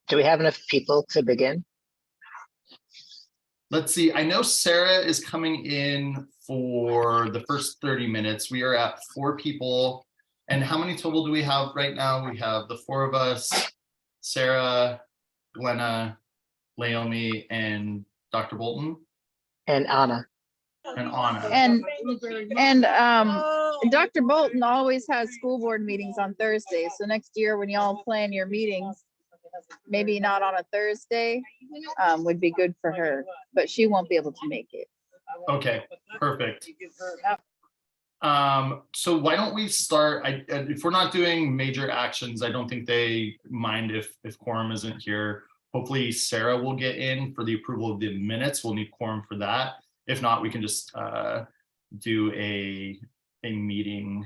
Do we have enough people to begin? Let's see. I know Sarah is coming in for the first 30 minutes. We are at 4 people. And how many total do we have right now? We have the 4 of us, Sarah, Glenna, Laomi, and Dr. Bolton. And Anna. And Anna. And Dr. Bolton always has school board meetings on Thursdays. So next year when y'all plan your meetings, maybe not on a Thursday, would be good for her, but she won't be able to make it. Okay, perfect. So why don't we start? If we're not doing major actions, I don't think they mind if quorum isn't here. Hopefully Sarah will get in for the approval of the minutes. We'll need quorum for that. If not, we can just do a meeting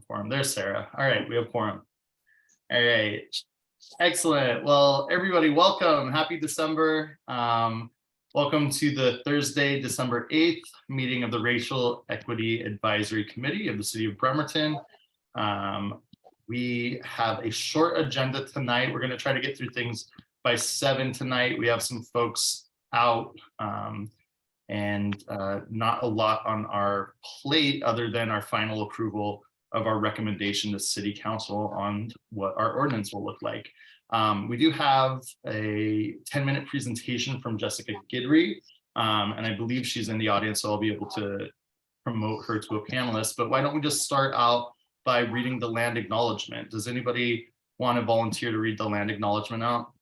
quorum. There's Sarah. All right, we have quorum. All right, excellent. Well, everybody, welcome. Happy December. Welcome to the Thursday, December 8th meeting of the Racial Equity Advisory Committee of the City of Bremerton. We have a short agenda tonight. We're going to try to get through things by 7 tonight. We have some folks out and not a lot on our plate other than our final approval of our recommendation to City Council on what our ordinance will look like. We do have a 10-minute presentation from Jessica Guidry, and I believe she's in the audience, so I'll be able to promote her to a panelist. But why don't we just start out by reading the land acknowledgement? Does anybody want to volunteer to read the land acknowledgement out?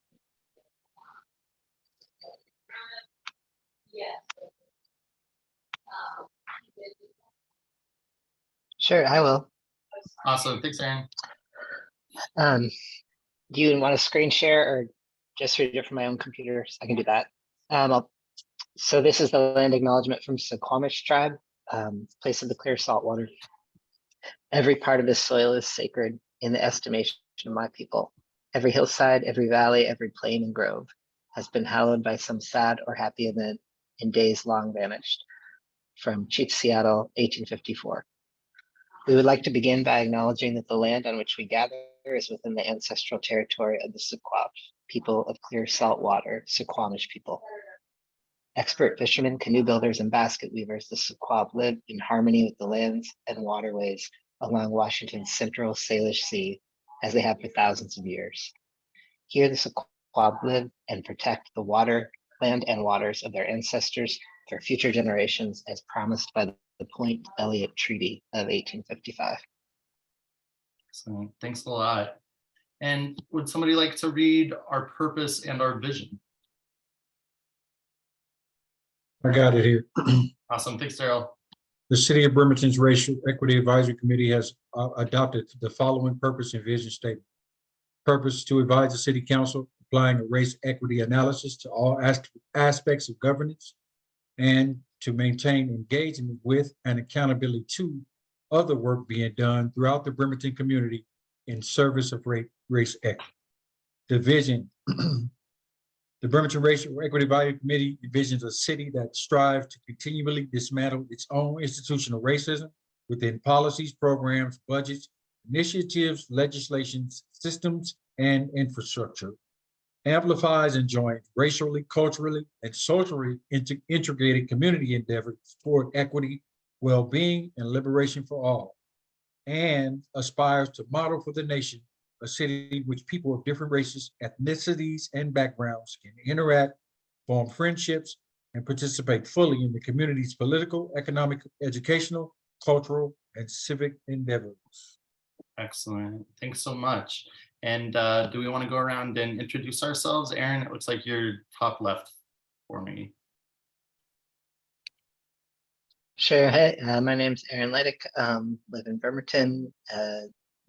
Sure, I will. Awesome, thanks, Aaron. Do you want to screen share or just read it from my own computer? I can do that. So this is the land acknowledgement from Suquamish tribe, place of the clear salt water. Every part of this soil is sacred in the estimation of my people. Every hillside, every valley, every plain and grove has been hallowed by some sad or happy event in days long vanished. From Chief Seattle, 1854. We would like to begin by acknowledging that the land on which we gather is within the ancestral territory of the Suquamish people of clear salt water, Suquamish people. Expert fishermen, canoe builders, and basket weavers, the Suquab live in harmony with the lands and waterways along Washington's central Salish Sea, as they have for thousands of years. Here the Suquab live and protect the water, land, and waters of their ancestors for future generations, as promised by the Point Elliott Treaty of 1855. So thanks a lot. And would somebody like to read our purpose and our vision? I got it here. Awesome, thanks, Daryl. The City of Bremerton's Racial Equity Advisory Committee has adopted the following purpose and vision statement. Purpose: to advise the City Council applying a race equity analysis to all aspects of governance, and to maintain engagement with and accountability to other work being done throughout the Bremerton community in service of race equity. The vision: the Bremerton Racial Equity Advisory Committee envisions a city that strives to continually dismantle its own institutional racism within policies, programs, budgets, initiatives, legislations, systems, and infrastructure. Amplifies and joins racially, culturally, and socially integrated community endeavors toward equity, well-being, and liberation for all, and aspires to model for the nation a city in which people of different races, ethnicities, and backgrounds can interact, form friendships, and participate fully in the community's political, economic, educational, cultural, and civic endeavors. Excellent, thanks so much. And do we want to go around and introduce ourselves? Aaron, it looks like you're top left for me. Sure. Hey, my name's Aaron Leidick. Live in Bremerton,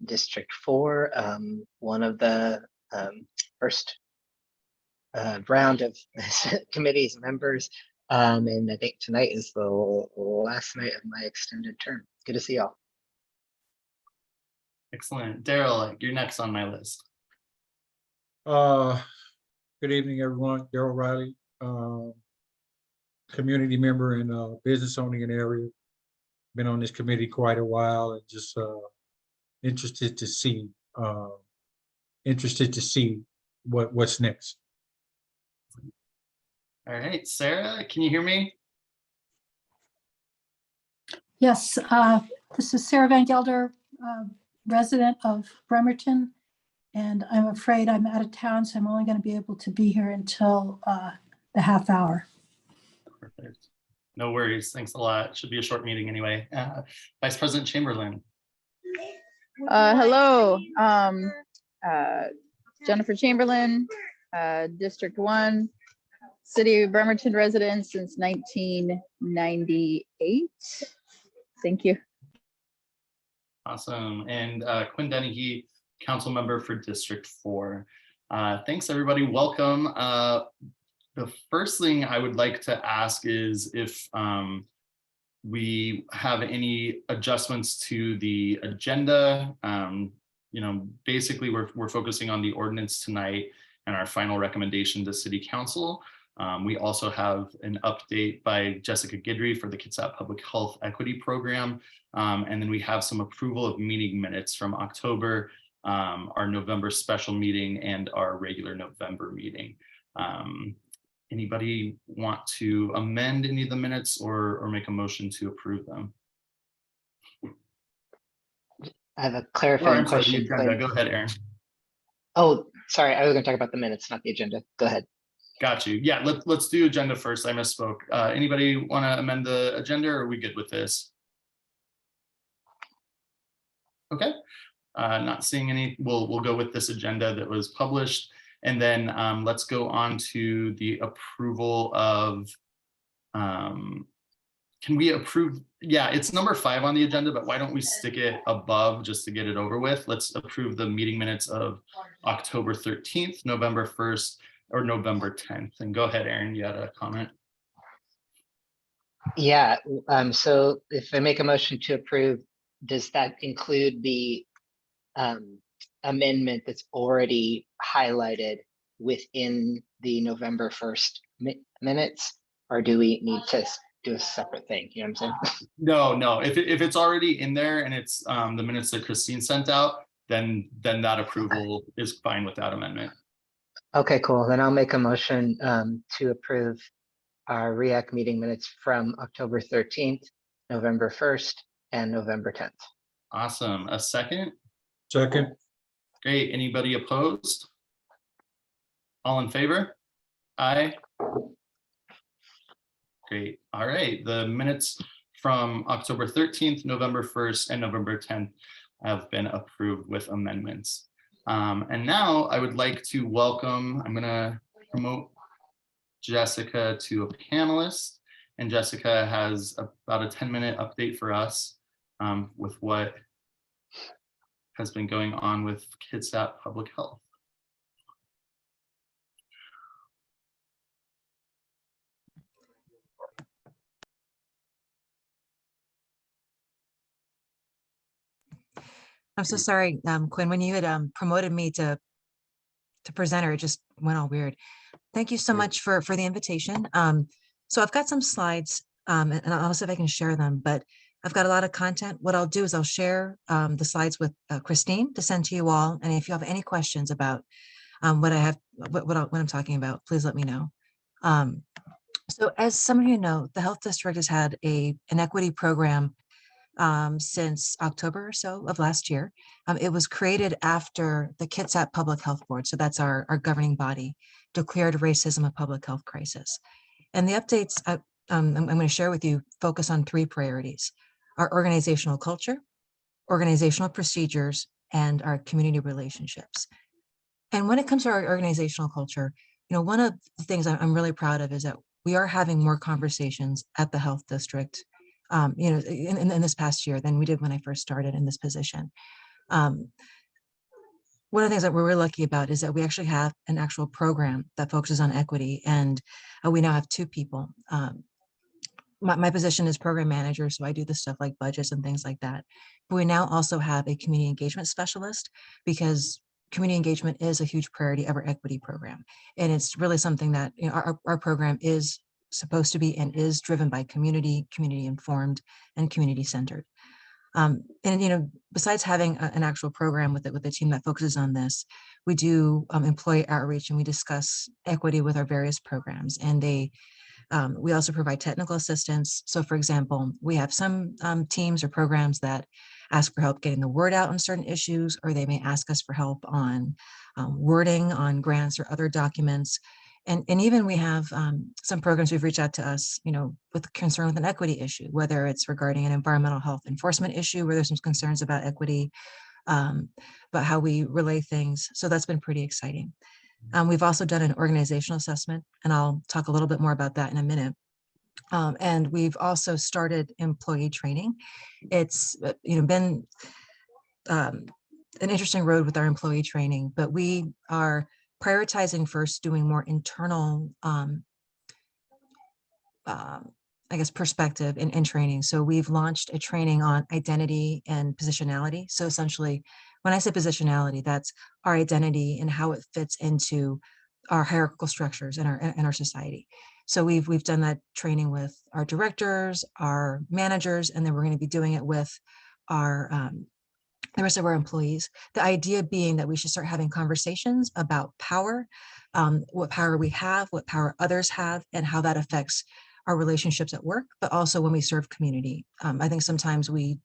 District 4. One of the first round of committee's members. And I think tonight is the last night of my extended term. Good to see y'all. Excellent. Daryl, you're next on my list. Good evening, everyone. Daryl Riley, community member and business owner in the area. Been on this committee quite a while and just interested to see what's next. All right, Sarah, can you hear me? Yes, this is Sarah Van Gelder, resident of Bremerton, and I'm afraid I'm out of town, so I'm only going to be able to be here until the half hour. Perfect. No worries. Thanks a lot. Should be a short meeting anyway. Vice President Chamberlain. Hello, Jennifer Chamberlain, District 1, City of Bremerton resident since 1998. Thank you. Awesome. And Quinn Dennehy, council member for District 4. Thanks, everybody. Welcome. The first thing I would like to ask is if we have any adjustments to the agenda. Basically, we're focusing on the ordinance tonight and our final recommendation to City Council. We also have an update by Jessica Guidry for the Kitsap Public Health Equity Program. And then we have some approval of meeting minutes from October, our November special meeting, and our regular November meeting. Anybody want to amend any of the minutes or make a motion to approve them? I have a Oh, clarifying I'm sorry, the question. agenda. Go ahead, Aaron. Oh, sorry, I was going to talk about the minutes, not the agenda. Go ahead. Got you. Yeah, let's do agenda first. I misspoke. Anybody want to amend the agenda, or are we good with this? Okay. Not seeing any. We'll go with this agenda that was published, and then let's go on to the approval of. Can we approve? Yeah, it's number 5 on the agenda, but why don't we stick it above just to get it over with? Let's approve the meeting minutes of October 13th, November 1st, or November 10th. And go ahead, Aaron, you had a comment. Yeah, so if I make a motion to approve, does that include the amendment that's already highlighted within the November 1st minutes? Or do we need to do a separate thing? You know what I'm saying? No. If it's already in there and it's the minutes that Christine sent out, then that approval is fine with that amendment. Okay, cool. Then I'll make a motion to approve our REAC meeting minutes from October 13th, November 1st, and November 10th. Awesome. A second? Second. Great. Anybody opposed? All in favor? Aye. Great. All right. The minutes from October 13th, November 1st, and November 10th have been approved with amendments. And now I would like to welcome, I'm going to promote Jessica to a panelist. And Jessica has about a 10-minute update for us with what has been going on with Kitsap Public Health. I'm so sorry, Quinn, when you had promoted me to presenter, it just went all weird. Thank you so much for the invitation. So I've got some slides and I'll see if I can share them, but I've got a lot of content. What I'll do is I'll share the slides with Christine to send to you all. And if you have any questions about what I have, what I'm talking about, please let me know. So as some of you know, the Health District has had an equity program since October or so of last year. It was created after the Kitsap Public Health Board, so that's our governing body, declared racism a public health crisis. And the updates I'm going to share with you focus on 3 priorities: our organizational culture, organizational procedures, and our community relationships. And when it comes to our organizational culture, one of the things I'm really proud of is that we are having more conversations at the Health District in this past year than we did when I first started in this position. One of the things that we're really lucky about is that we actually have an actual program that focuses on equity, and we now have 2 people. My position is program manager, so I do the stuff like budgets and things like that. But we now also have a community engagement specialist, because community engagement is a huge priority of our equity program. And it's really something that our program is supposed to be and is driven by community informed, and community centered. And, besides having an actual program with a team that focuses on this, we do employee outreach and we discuss equity with our various programs. And we also provide technical assistance. So for example, we have some teams or programs that ask for help getting the word out on certain issues, or they may ask us for help on wording on grants or other documents. And even we have some programs who've reached out to us, with concern with an equity issue, whether it's regarding an environmental health enforcement issue where there's some concerns about equity, but how we relay things. So that's been pretty exciting. We've also done an organizational assessment, and I'll talk a little bit more about that in a minute. And we've also started employee training. It's been an interesting road with our employee training, but we are prioritizing first doing more internal, I guess, perspective in training. So we've launched a training on identity and positionality. So essentially, when I say positionality, that's our identity and how it fits into our hierarchical structures in our society. So we've done that training with our directors, our managers, and then we're going to be doing it with our the rest of our employees. The idea being that we should start having conversations about power, what power we have, what power others have, and how that affects our relationships at work, but also when we serve community. I think sometimes we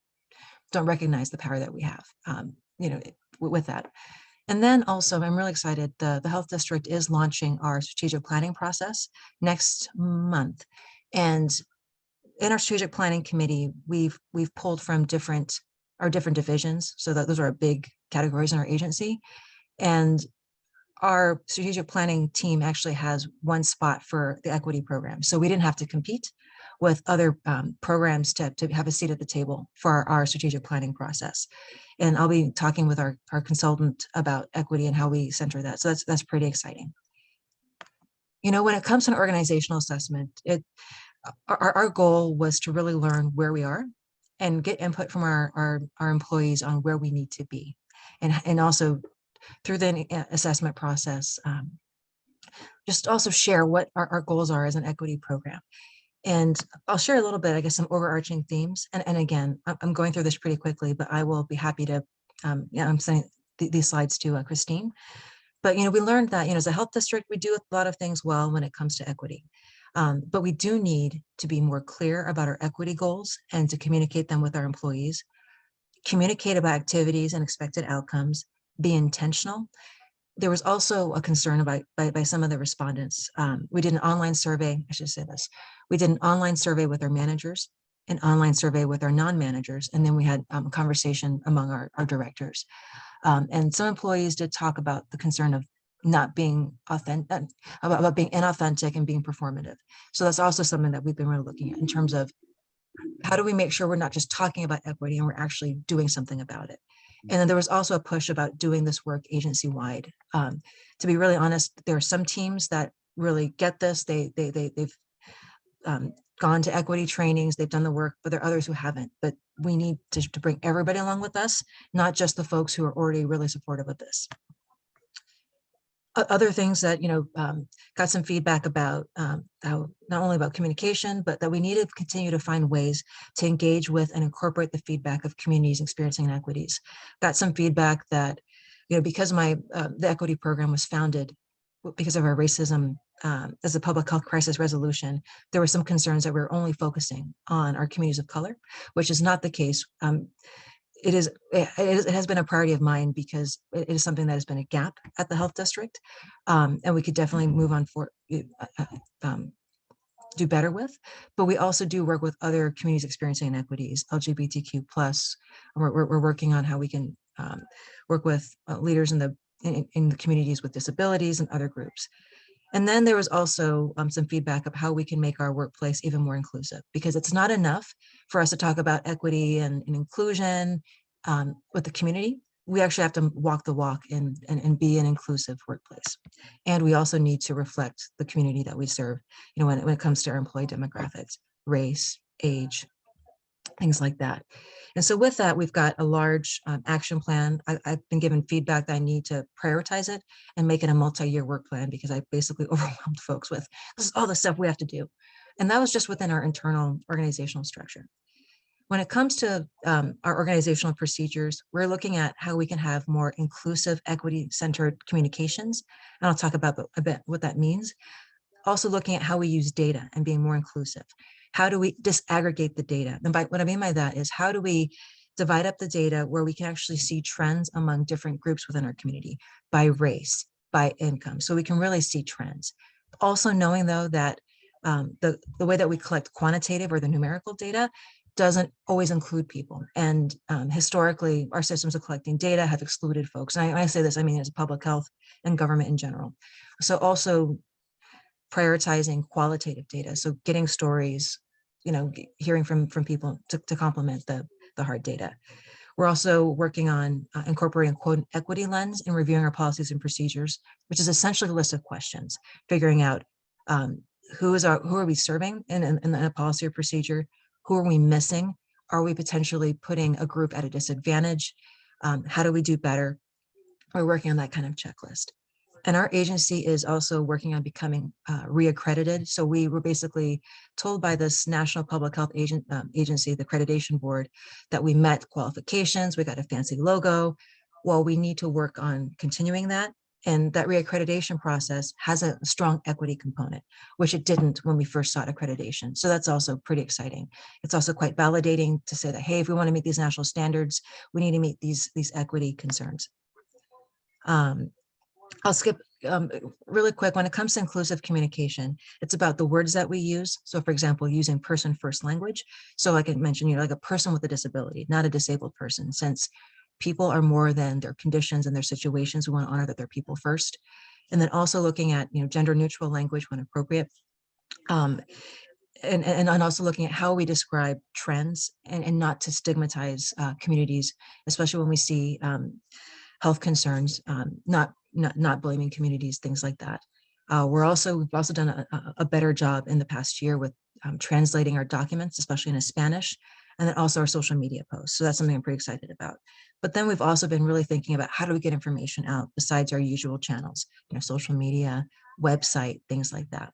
don't recognize the power that we have, with that. And then also, I'm really excited, the Health District is launching our strategic planning process next month. And in our strategic planning committee, we've pulled from our different divisions, so that those are our big categories in our agency. And our strategic planning team actually has one spot for the equity program. So we didn't have to compete with other programs to have a seat at the table for our strategic planning process. And I'll be talking with our consultant about equity and how we center that. So that's pretty exciting. When it comes to an organizational assessment, our goal was to really learn where we are and get input from our employees on where we need to be. And also through the assessment process, just also share what our goals are as an equity program. And I'll share a little bit, I guess, some overarching themes. And again, I'm going through this pretty quickly, but I will be happy to, I'm sending these slides to Christine. But, we learned that, as a health district, we do a lot of things well when it comes to equity. But we do need to be more clear about our equity goals and to communicate them with our employees, communicate about activities and expected outcomes, be intentional. There was also a concern by some of the respondents. We did an online survey, I should say this. We did an online survey with our managers, an online survey with our non-managers, and then we had a conversation among our directors. And some employees did talk about the concern of not being authentic, about being inauthentic and being performative. So that's also something that we've been really looking at in terms of how do we make sure we're not just talking about equity and we're actually doing something about it. And then there was also a push about doing this work agency-wide. To be really honest, there are some teams that really get this. They've gone to equity trainings, they've done the work, but there are others who haven't. But we need to bring everybody along with us, not just the folks who are already really supportive of this. Other things that, got some feedback about how not only about communication, but that we need to continue to find ways to engage with and incorporate the feedback of communities experiencing inequities. Got some feedback that, because the equity program was founded because of our racism as a public health crisis resolution, there were some concerns that we were only focusing on our communities of color, which is not the case. It has been a priority of mine because it is something that has been a gap at the health district, and we could definitely move on for do better with. But we also do work with other communities experiencing inequities, LGBTQ+. We're working on how we can work with leaders in the communities with disabilities and other groups. And then there was also some feedback of how we can make our workplace even more inclusive, because it's not enough for us to talk about equity and inclusion with the community. We actually have to walk the walk and be an inclusive workplace. And we also need to reflect the community that we serve, when it comes to our employee demographics, race, age, things like that. And so with that, we've got a large action plan. I've been given feedback that I need to prioritize it and make it a multi-year work plan, because I basically overwhelmed folks with this is all the stuff we have to do. And that was just within our internal organizational structure. When it comes to our organizational procedures, we're looking at how we can have more inclusive, equity-centered communications. And I'll talk about a bit what that means. Also looking at how we use data and being more inclusive. How do we disaggregate the data? And by what I mean by that is how do we divide up the data where we can actually see trends among different groups within our community by race, by income, so we can really see trends. Also knowing though that the way that we collect quantitative or the numerical data doesn't always include people. And historically, our systems of collecting data have excluded folks. And when I say this, I mean as public health and government in general. So also prioritizing qualitative data. So getting stories, hearing from people to complement the hard data. We're also working on incorporating quote equity lens and reviewing our policies and procedures, which is essentially a list of questions, figuring out who are we serving in a policy or procedure? Who are we missing? Are we potentially putting a group at a disadvantage? How do we do better? We're working on that kind of checklist. And our agency is also working on becoming reaccredited. So we were basically told by this National Public Health Agency, the accreditation board, that we met qualifications, we got a fancy logo. Well, we need to work on continuing that. And that reaccreditation process has a strong equity component, which it didn't when we first sought accreditation. So that's also pretty exciting. It's also quite validating to say that, hey, if we want to meet these national standards, we need to meet these equity concerns. I'll skip really quick. When it comes to inclusive communication, it's about the words that we use. So for example, using person first language. So like I mentioned, like a person with a disability, not a disabled person, since people are more than their conditions and their situations. We want to honor that they're people first. And then also looking at, gender neutral language when appropriate. And also looking at how we describe trends and not to stigmatize communities, especially when we see health concerns, not blaming communities, things like that. We've also done a better job in the past year with translating our documents, especially in Spanish, and then also our social media posts. So that's something I'm pretty excited about. But then we've also been really thinking about how do we get information out besides our usual channels, social media, website, things like that.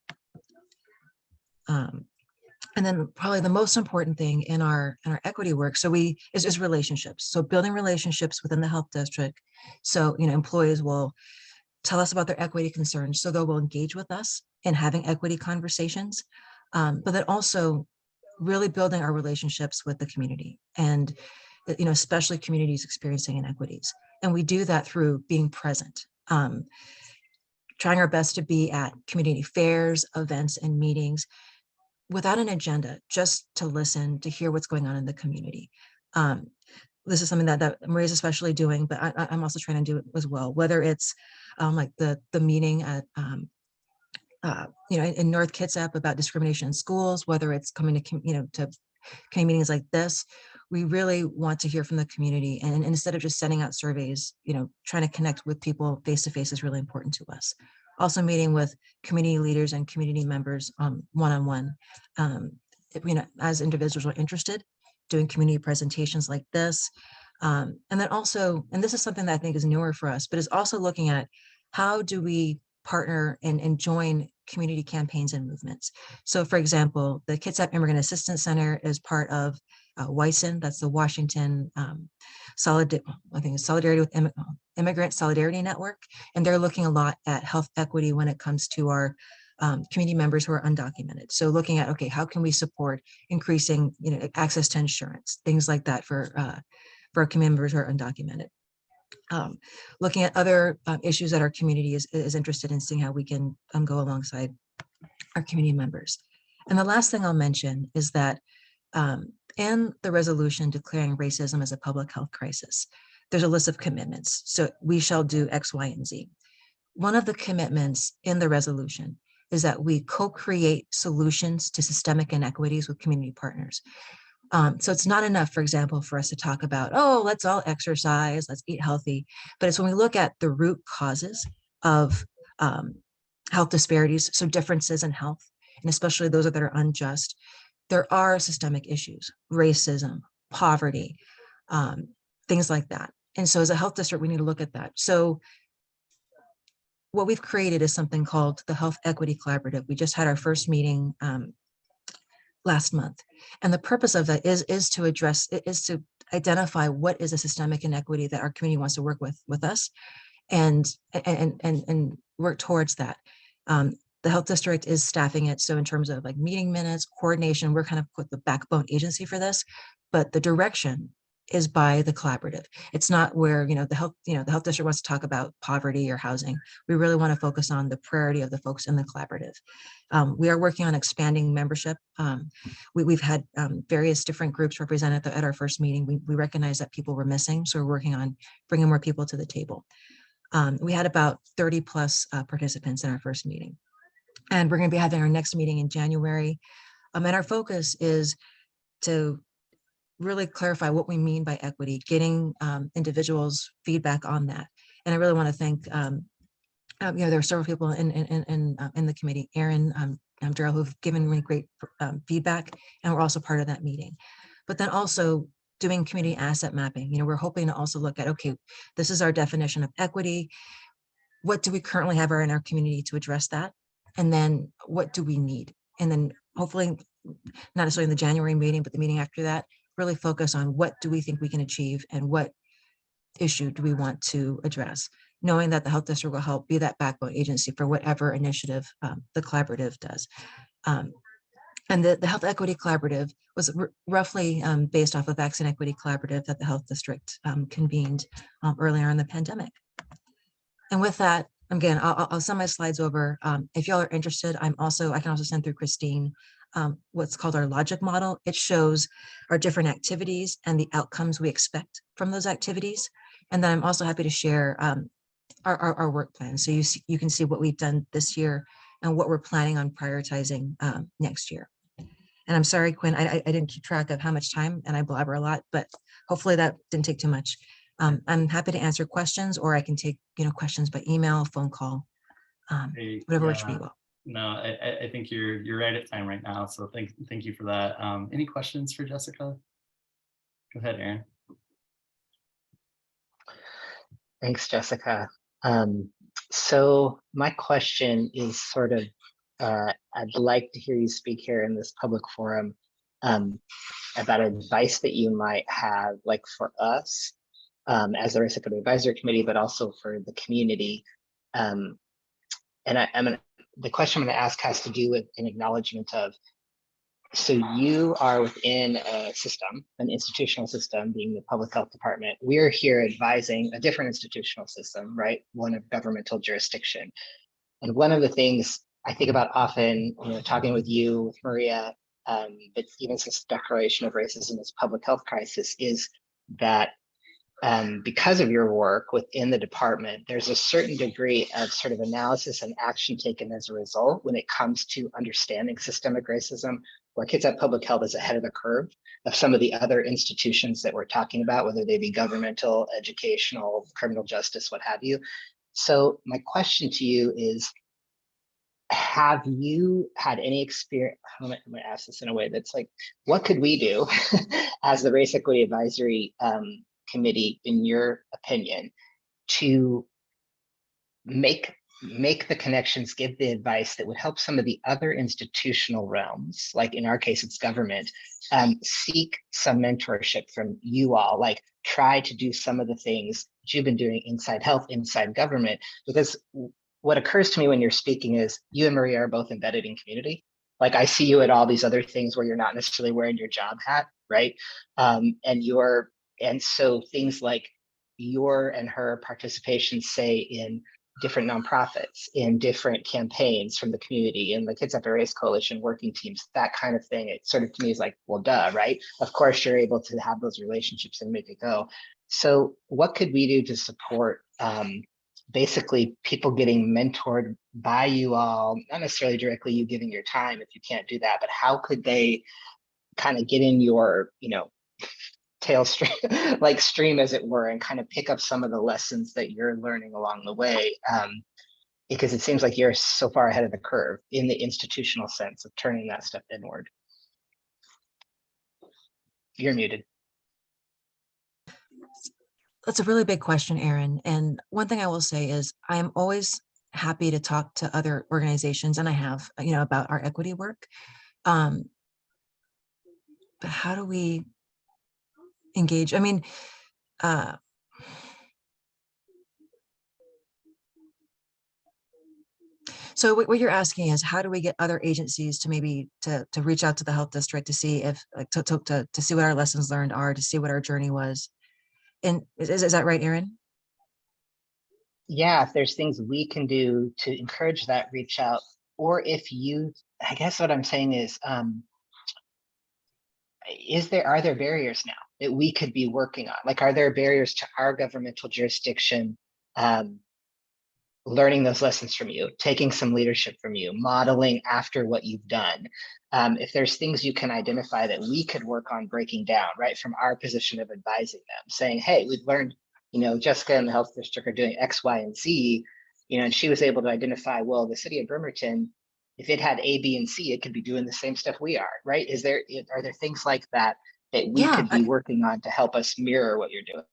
And then probably the most important thing in our equity work, is relationships. So building relationships within the health district. So, employees will tell us about their equity concerns. So they will engage with us in having equity conversations, but then also really building our relationships with the community and, especially communities experiencing inequities. And we do that through being present, trying our best to be at community fairs, events, and meetings, without an agenda, just to listen, to hear what's going on in the community. This is something that Maria's especially doing, but I'm also trying to do it as well, whether it's like the meeting at, in North Kitsap about discrimination in schools, whether it's coming to, to community meetings like this. We really want to hear from the community, and instead of just sending out surveys, trying to connect with people face-to-face is really important to us. Also meeting with community leaders and community members one-on-one. As individuals are interested, doing community presentations like this. And then also, and this is something that I think is newer for us, but is also looking at how do we partner and join community campaigns and movements. So for example, the Kitsap Immigrant Assistance Center is part of WISN, that's the Washington Solidarity with Immigrant Solidarity Network. And they're looking a lot at health equity when it comes to our community members who are undocumented. So looking at, okay, how can we support increasing, access to insurance, things like that for our community members who are undocumented. Looking at other issues that our community is interested in, seeing how we can go alongside our community members. And the last thing I'll mention is that in the resolution declaring racism as a public health crisis, there's a list of commitments. So we shall do X, Y, and Z. One of the commitments in the resolution is that we co-create solutions to systemic inequities with community partners. So it's not enough, for example, for us to talk about, oh, let's all exercise, let's eat healthy. But it's when we look at the root causes of health disparities, so differences in health, and especially those that are unjust, there are systemic issues, racism, poverty, things like that. And so as a health district, we need to look at that. So what we've created is something called the Health Equity Collaborative. We just had our first meeting last month. And the purpose of that is to identify what is a systemic inequity that our community wants to work with us and work towards that. The health district is staffing it. So in terms of like meeting minutes, coordination, we're kind of the backbone agency for this, but the direction is by the collaborative. It's not where, the health district wants to talk about poverty or housing. We really want to focus on the priority of the folks in the collaborative. We are working on expanding membership. We've had various different groups represented at our first meeting. We recognize that people were missing, so we're working on bringing more people to the table. We had about 30 plus participants in our first meeting. And we're going to be having our next meeting in January. And our focus is to really clarify what we mean by equity, getting individuals' feedback on that. And I really want to thank, there are several people in the committee, Aaron, Daryl, who've given me great feedback, and we're also part of that meeting. But then also doing community asset mapping. We're hoping to also look at, okay, this is our definition of equity. What do we currently have in our community to address that? And then what do we need? And then hopefully, not necessarily in the January meeting, but the meeting after that, really focus on what do we think we can achieve and what issue do we want to address, knowing that the health district will help be that backbone agency for whatever initiative the collaborative does. And the Health Equity Collaborative was roughly based off of Vaccine Equity Collaborative that the health district convened earlier in the pandemic. And with that, again, I'll send my slides over. If y'all are interested, I can also send through Christine what's called our logic model. It shows our different activities and the outcomes we expect from those activities. And then I'm also happy to share our work plan. So you can see what we've done this year and what we're planning on prioritizing next year. And I'm sorry, Quinn, I didn't keep track of how much time, and I blabber a lot, but hopefully that didn't take too much. I'm happy to answer questions, or I can take questions by email, phone call, whatever works for you all. No, I think you're right at time right now. So thank you for that. Any questions for Jessica? Go ahead, Aaron. Thanks, Jessica. So my question is sort of, I'd like to hear you speak here in this public forum about advice that you might have, like for us as the Race Equity Advisory Committee, but also for the community. The question I'm going to ask has to do with an acknowledgement of, so you are within a system, an institutional system, being the public health department. We're here advising a different institutional system, right? One of governmental jurisdiction. And one of the things I think about often, talking with you, with Maria, but even since the declaration of racism as public health crisis, is that because of your work within the department, there's a certain degree of sort of analysis and action taken as a result when it comes to understanding systemic racism, where Kitsap Public Health is ahead of the curve of some of the other institutions that we're talking about, whether they be governmental, educational, criminal justice, what have you. So my question to you is, have you had any experience? I'm going to ask this in a way that's like, what could we do as the Race Equity Advisory Committee, in your opinion, to make the connections, give the advice that would help some of the other institutional realms, like in our case, it's government, seek some mentorship from you all, like try to do some of the things that you've been doing inside health, inside government, because what occurs to me when you're speaking is you and Maria are both embedded in community. Like I see you at all these other things where you're not necessarily wearing your job hat, right? And so things like your and her participation, say, in different nonprofits, in different campaigns from the community, in the Kitsap Race Coalition working teams, that kind of thing, it sort of to me is like, well, duh, right? Of course, you're able to have those relationships and make it go. So what could we do to support basically people getting mentored by you all, not necessarily directly you giving your time if you can't do that, but how could they kind of get in your, tailstream, like stream as it were, and kind of pick up some of the lessons that you're learning along the way, because it seems like you're so far ahead of the curve in the institutional sense of turning that stuff inward. You're muted. That's a really big question, Aaron. And one thing I will say is I'm always happy to talk to other organizations, and I have, about our equity work. but how do we engage? I mean, so what you're asking is, how do we get other agencies to maybe to reach out to the health district to see if like to see what our lessons learned are, to see what our journey was? And is that right, Aaron? Yeah, if there's things we can do to encourage that reach out, or if you, I guess what I'm saying is are there barriers now that we could be working on? Like, are there barriers to our governmental jurisdiction, learning those lessons from you, taking some leadership from you, modeling after what you've done? If there's things you can identify that we could work on breaking down, right, from our position of advising them, saying, hey, we've learned, Jessica and the health district are doing X, Y, and Z, and she was able to identify, well, the city of Bremerton, if it had A, B, and C, it could be doing the same stuff we are, right? Are there things like that we Yeah, could be working on to help us mirror what you're doing?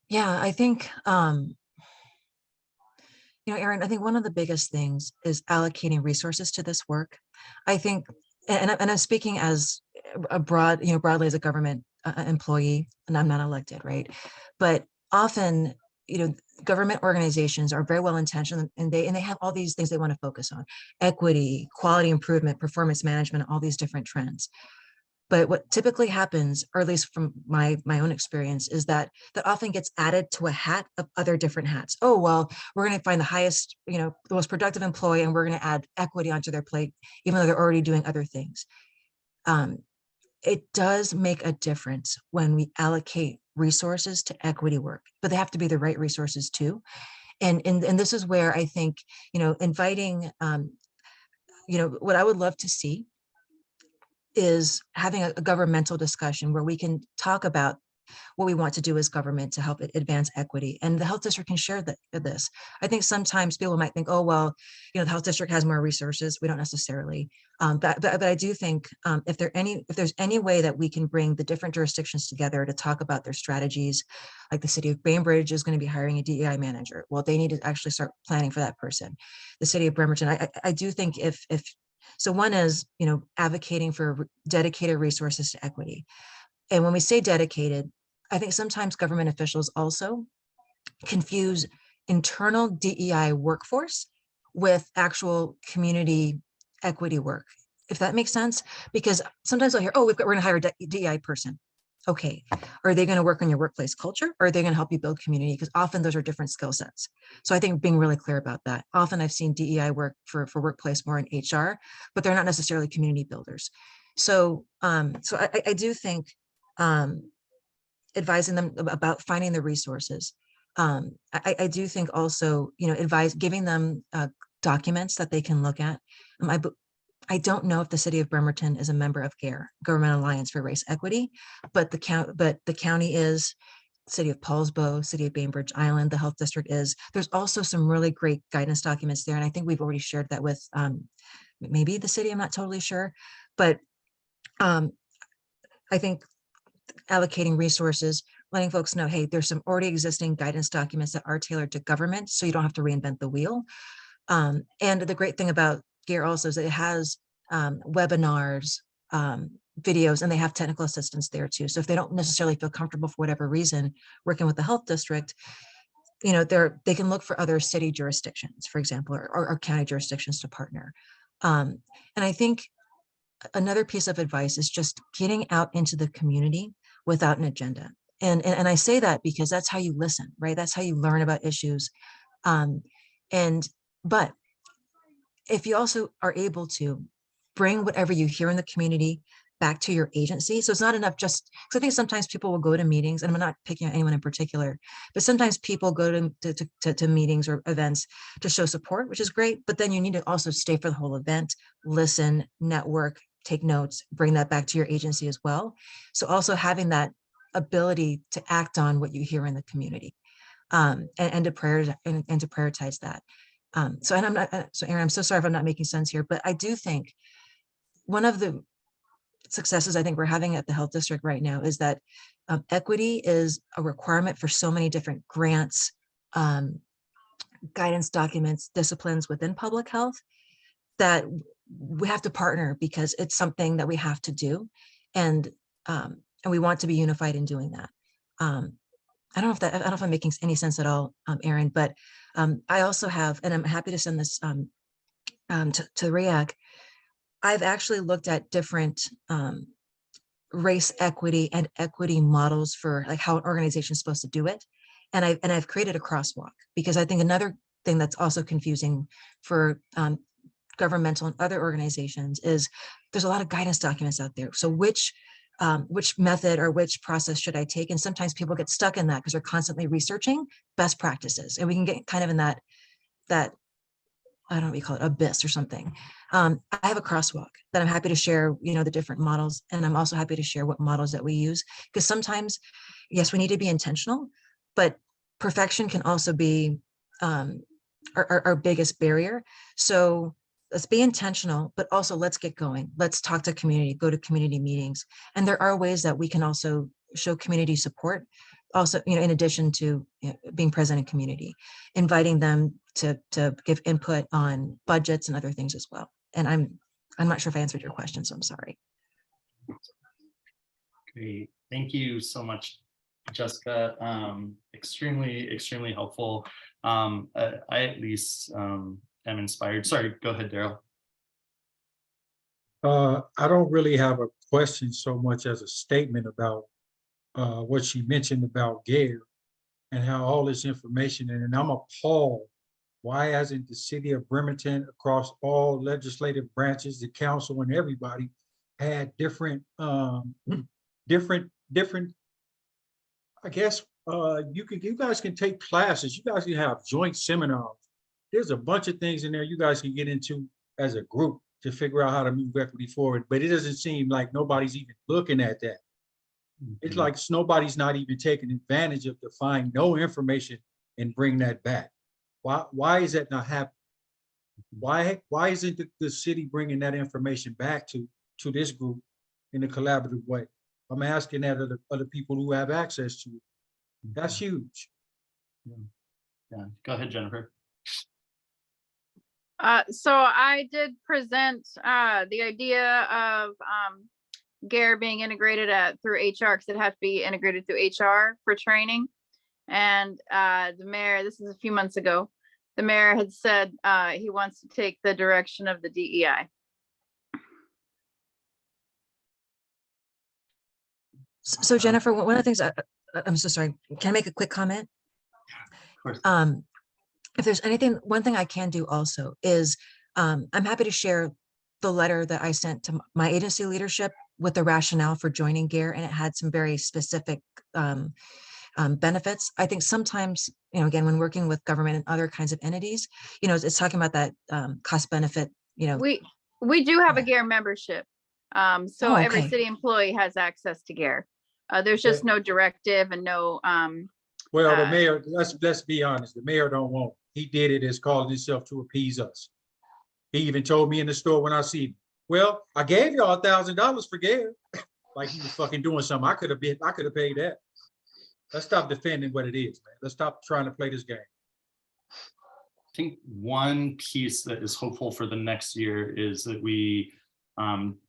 Yeah, I think, Aaron, I think one of the biggest things is allocating resources to this work. I think, and I'm speaking as a broadly as a government employee, and I'm not elected, right? But often, government organizations are very well intentioned, and they have all these things they want to focus on: equity, quality improvement, performance management, all these different trends. But what typically happens, or at least from my own experience, is that often gets added to a hat of other different hats. Oh, well, we're going to find the highest, the most productive employee, and we're going to add equity onto their plate, even though they're already doing other things. It does make a difference when we allocate resources to equity work, but they have to be the right resources too. And this is where I think, inviting, what I would love to see is having a governmental discussion where we can talk about what we want to do as government to help advance equity. And the health district can share this. I think sometimes people might think, oh, well, the health district has more resources. We don't necessarily. But I do think if there's any way that we can bring the different jurisdictions together to talk about their strategies, like the city of Bainbridge is going to be hiring a DEI manager. Well, they need to actually start planning for that person. The city of Bremerton, I do think so one is, advocating for dedicated resources to equity. And when we say dedicated, I think sometimes government officials also confuse internal DEI workforce with actual community equity work, if that makes sense. Because sometimes I'll hear, oh, we're going to hire a DEI person. Okay, are they going to work on your workplace culture, or are they going to help you build community? Because often those are different skill sets. So I think being really clear about that. Often I've seen DEI work for workplace more in HR, but they're not necessarily community builders. So I do think advising them about finding the resources. I do think also, giving them documents that they can look at. I don't know if the city of Bremerton is a member of GARE, Government Alliance for Race Equity, but the county is, city of Paulsbo, city of Bainbridge Island, the health district is. There's also some really great guidance documents there. And I think we've already shared that with maybe the city, I'm not totally sure. But I think allocating resources, letting folks know, hey, there's some already existing guidance documents that are tailored to government, so you don't have to reinvent the wheel. And the great thing about GARE also is that it has webinars, videos, and they have technical assistance there too. So if they don't necessarily feel comfortable for whatever reason working with the health district, they can look for other city jurisdictions, for example, or county jurisdictions to partner. And I think another piece of advice is just getting out into the community without an agenda. And I say that because that's how you listen, right? That's how you learn about issues. But if you also are able to bring whatever you hear in the community back to your agency. So it's not enough just, because I think sometimes people will go to meetings, and I'm not picking on anyone in particular, but sometimes people go to meetings or events to show support, which is great, but then you need to also stay for the whole event, listen, network, take notes, bring that back to your agency as well. So also having that ability to act on what you hear in the community, and to prioritize that. So Aaron, I'm so sorry if I'm not making sense here, but I do think one of the successes I think we're having at the health district right now is that equity is a requirement for so many different grants, guidance documents, disciplines within public health, that we have to partner because it's something that we have to do. And we want to be unified in doing that. I don't know if I'm making any sense at all, Aaron, but I also have, and I'm happy to send this to REAC. I've actually looked at different race equity and equity models for like how an organization is supposed to do it. And I've created a crosswalk, because I think another thing that's also confusing for governmental and other organizations is there's a lot of guidance documents out there. So which method or which process should I take? And sometimes people get stuck in that because they're constantly researching best practices, and we can get kind of in that I don't know what you call it, abyss or something. I have a crosswalk that I'm happy to share, the different models. And I'm also happy to share what models that we use, because sometimes, yes, we need to be intentional, but perfection can also be our biggest barrier. So let's be intentional, but also let's get going. Let's talk to community, go to community meetings. And there are ways that we can also show community support. Also, in addition to being present in community, inviting them to give input on budgets and other things as well. And I'm not sure if I answered your question, so I'm sorry. Great, thank you so much, Jessica. Extremely, extremely helpful. I at least am inspired. Sorry, go ahead, Daryl. I don't really have a question so much as a statement about what she mentioned about GARE and how all this information, and I'm appalled. Why hasn't the city of Bremerton, across all legislative branches, the council and everybody, had different, I guess, you guys can take classes, you guys can have joint seminars. There's a bunch of things in there you guys can get into as a group to figure out how to move equity forward, but it doesn't seem like nobody's even looking at that. It's like nobody's not even taking advantage of to find no information and bring that back. Why is that not happening? Why isn't the city bringing that information back to this group in a collaborative way? I'm asking that of the other people who have access to it. That's huge. Yeah, go ahead, Jennifer. So I did present the idea of GARE being integrated through HR, because it had to be integrated through HR for training. And the mayor, this is a few months ago, the mayor had said he wants to take the direction of the DEI. So Jennifer, one of the things I'm so sorry, can I make a quick comment? Of course. If there's anything, one thing I can do also is I'm happy to share the letter that I sent to my agency leadership with the rationale for joining GARE, and it had some very specific benefits. I think sometimes, again, when working with government and other kinds of entities, it's talking about that cost benefit. We do have a GARE membership, so every okay. city employee has access to GARE. There's just no directive and no. Well, the mayor, let's be honest, the mayor don't want it. He did it as calling himself to appease us. He even told me in the store when I see him, well, I gave y'all $1,000 for GARE. Like he was fucking doing something. I could have paid that. Let's stop defending what it is, man. Let's stop trying to play this game. I think one piece that is hopeful for the next year is that we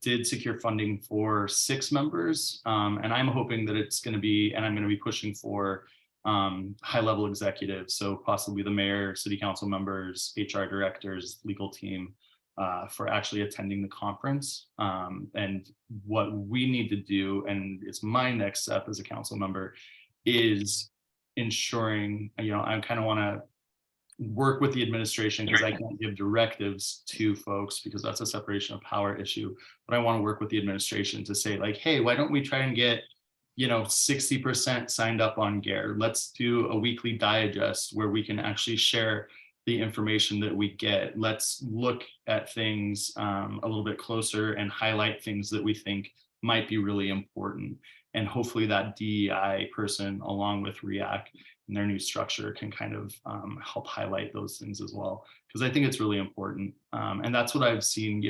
did secure funding for 6 members. And I'm hoping that it's going to be, and I'm going to be pushing for high-level executives. So possibly the mayor, city council members, HR directors, legal team, for actually attending the conference. And what we need to do, and it's my next step as a council member, is ensuring, I kind of want to work with the administration, because I can't give directives to folks because that's a separation of power issue. But I want to work with the administration to say, like, hey, why don't we try and get 60% signed up on GARE? Let's do a weekly digest where we can actually share the information that we get. Let's look at things a little bit closer and highlight things that we think might be really important. And hopefully that DEI person, along with REAC and their new structure, can kind of help highlight those things as well, because I think it's really important. And that's what I've seen.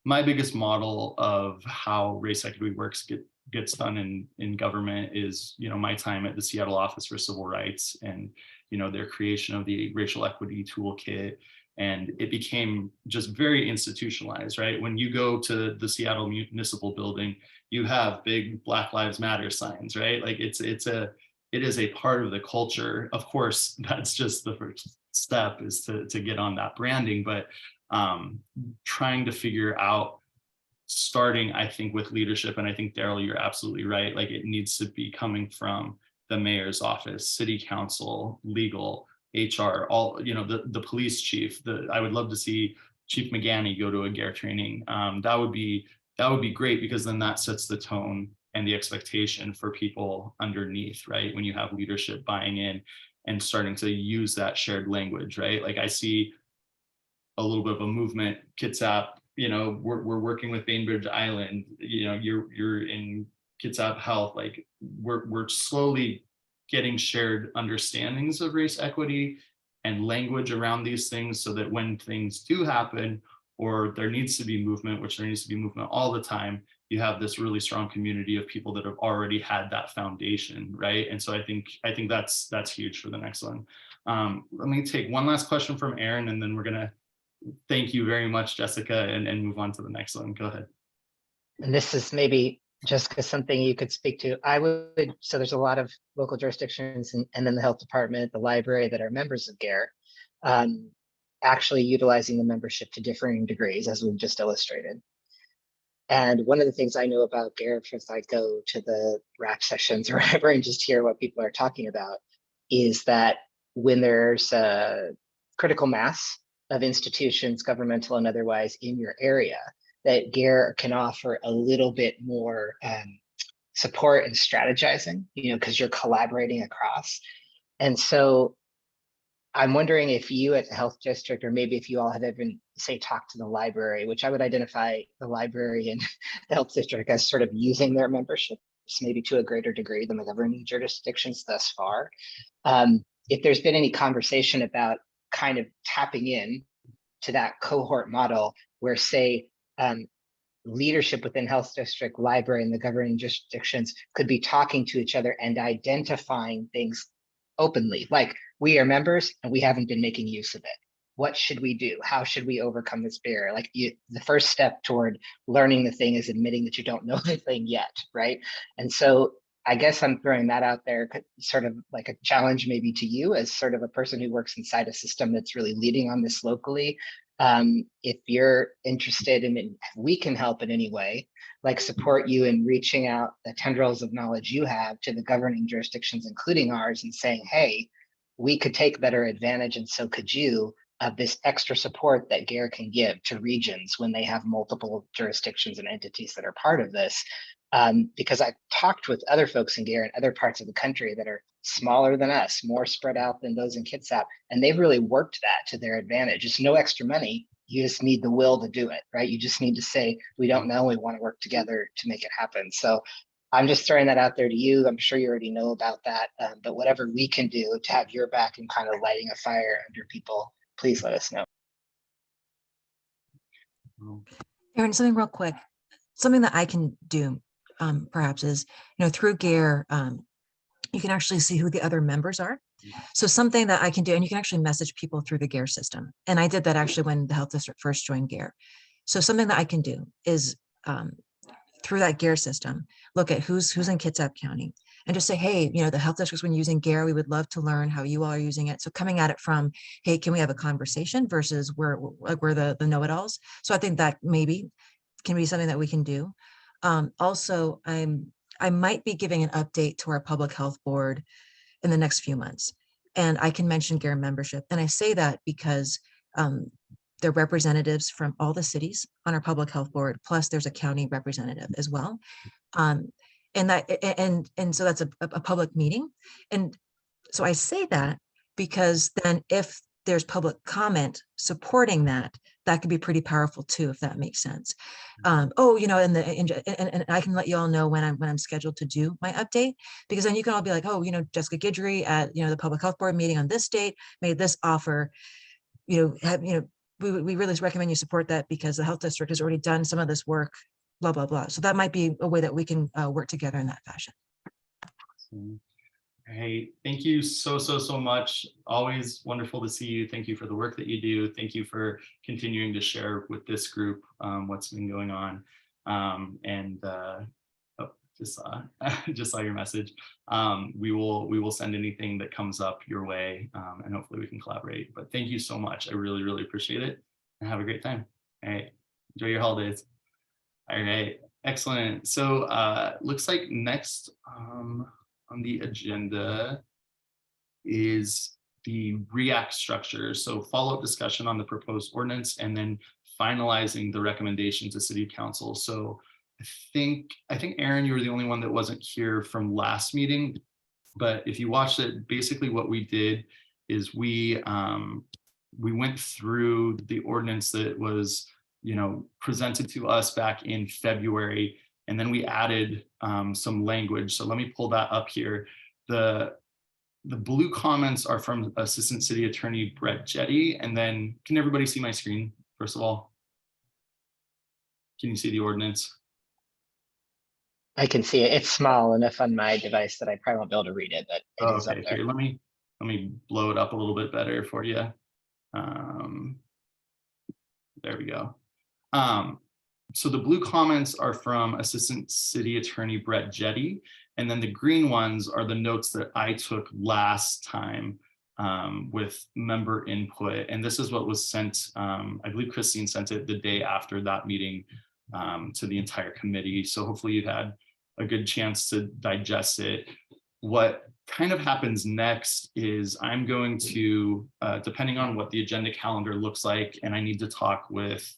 My biggest model of how race equity works gets done in government is, my time at the Seattle Office for Civil Rights, and their creation of the racial equity toolkit, And it became just very institutionalized, right? When you go to the Seattle Municipal Building, you have big Black Lives Matter signs, right? Like it is a part of the culture. Of course, that's just the first step, is to get on that branding, but trying to figure out, starting, I think, with leadership. And I think, Daryl, you're absolutely right. Like, it needs to be coming from the mayor's office, city council, legal, HR, all, you know, the police chief. I would love to see Chief McGanny go to a GARE training. That would be great, because then that sets the tone and the expectation for people underneath, right? When you have leadership buying in and starting to use that shared language, right? Like, I see a little bit of a movement, Kitsap, you know, we're working with Bainbridge Island, you know, you're in Kitsap Health, like we're slowly getting shared understandings of race equity and language around these things, so that when things do happen, or there needs to be movement, which there needs to be movement all the time, you have this really strong community of people that have already had that foundation, right? And so I think that's huge for the next one. Let me take one last question from Aaron, and then we're gonna thank you very much, Jessica, and move on to the next one. Go ahead. And this is maybe Jessica, something you could speak to. So there's a lot of local jurisdictions and then the health department, the library, that are members of GARE, actually utilizing the membership to differing degrees, as we've just illustrated. And one of the things I know about GARE, if I go to the RAC sessions or whatever and just hear what people are talking about, is that when there's a critical mass of institutions, governmental and otherwise, in your area, that GARE can offer a little bit more support and strategizing, you know, because you're collaborating across. And so I'm wondering if you at the health district, or maybe if you all have ever, say, talked to the library, which I would identify the library and the health district as sort of using their memberships maybe to a greater degree than the governing jurisdictions thus far. If there's been any conversation about kind of tapping in to that cohort model where, say, leadership within health district, library, and the governing jurisdictions could be talking to each other and identifying things openly, like, we are members and we haven't been making use of it. What should we do? How should we overcome this barrier? Like, the first step toward learning the thing is admitting that you don't know the thing yet, right? And so I guess I'm throwing that out there, sort of like a challenge maybe to you as sort of a person who works inside a system that's really leading on this locally. If you're interested in it, we can help in any way, like support you in reaching out the tendrils of knowledge you have to the governing jurisdictions, including ours, and saying, hey, we could take better advantage, and so could you, of this extra support that GARE can give to regions when they have multiple jurisdictions and entities that are part of this. Because I've talked with other folks in GARE in other parts of the country that are smaller than us, more spread out than those in Kitsap, and they've really worked that to their advantage. It's no extra money. You just need the will to do it, right? You just need to say, we don't know, we want to work together to make it happen. So I'm just throwing that out there to you. I'm sure you already know about that, but whatever we can do to have your back and kind of lighting a fire under people, please let us know. Aaron, something real quick, something that I can do perhaps is, you know, through GARE, you can actually see who the other members are. So something that I can do, and you can actually message people through the GARE system. And I did that actually when the health district first joined GARE. So something that I can do is through that GARE system, look at who's in Kitsap County and just say, hey, you know, the health district's when using GARE, we would love to learn how you all are using it. So coming at it from, hey, can we have a conversation versus we're the know-it-alls. So I think that maybe can be something that we can do. Also, I might be giving an update to our public health board in the next few months, and I can mention GARE membership. And I say that because there are representatives from all the cities on our public health board, plus there's a county representative as well. And so that's a public meeting. And so I say that because then if there's public comment supporting that, that could be pretty powerful too, if that makes sense. Oh, you know, and I can let you all know when I'm scheduled to do my update, because then you can all be like, oh, you know, Jessica Guidry at, you know, the public health board meeting on this date made this offer. You know, we really recommend you support that because the health district has already done some of this work, blah, blah, blah. So that might be a way that we can work together in that fashion. Hey, thank you so much. Always wonderful to see you. Thank you for the work that you do. Thank you for continuing to share with this group what's been going on. Oh, just saw your message. We will send anything that comes up your way, and hopefully we can collaborate. But thank you so much. I really appreciate it, and have a great time. All right, enjoy your holidays. All right, excellent. So looks like next on the agenda is the REAC structure. So follow-up discussion on the proposed ordinance and then finalizing the recommendation to City Council. So I think Aaron, you were the only one that wasn't here from last meeting, but if you watched it, basically what we did is we went through the ordinance that was, presented to us back in February, and then we added some language. So let me pull that up here. The blue comments are from Assistant City Attorney Brett Jetty. And then can everybody see my screen, first of all? Can you see the ordinance? I can see it. It's small enough on my device that I probably won't be able to read it, but it is up Okay, there. here, let me blow it up a little bit better for you. There we go. So the blue comments are from Assistant City Attorney Brett Jetty, and then the green ones are the notes that I took last time with member input. And this is what was sent, I believe Christine sent it the day after that meeting to the entire committee. So hopefully you've had a good chance to digest it. What kind of happens next is I'm going to, depending on what the agenda calendar looks like, and I need to talk with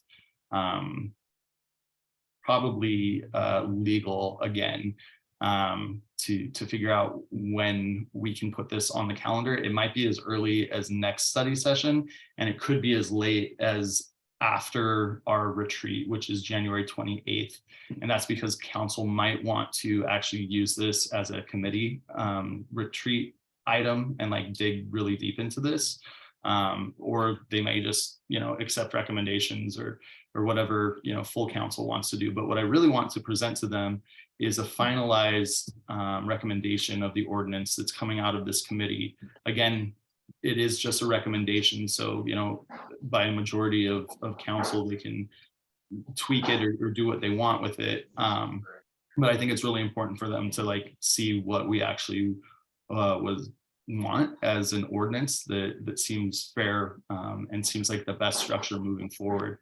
probably legal again to figure out when we can put this on the calendar. It might be as early as next study session, and it could be as late as after our retreat, which is January 28th. And that's because council might want to actually use this as a committee retreat item and like dig really deep into this. Or they may just, accept recommendations or whatever, full council wants to do. But what I really want to present to them is a finalized recommendation of the ordinance that's coming out of this committee. Again, it is just a recommendation. So, by a majority of council, they can tweak it or do what they want with it. But I think it's really important for them to see what we actually want as an ordinance that seems fair and seems like the best structure moving forward.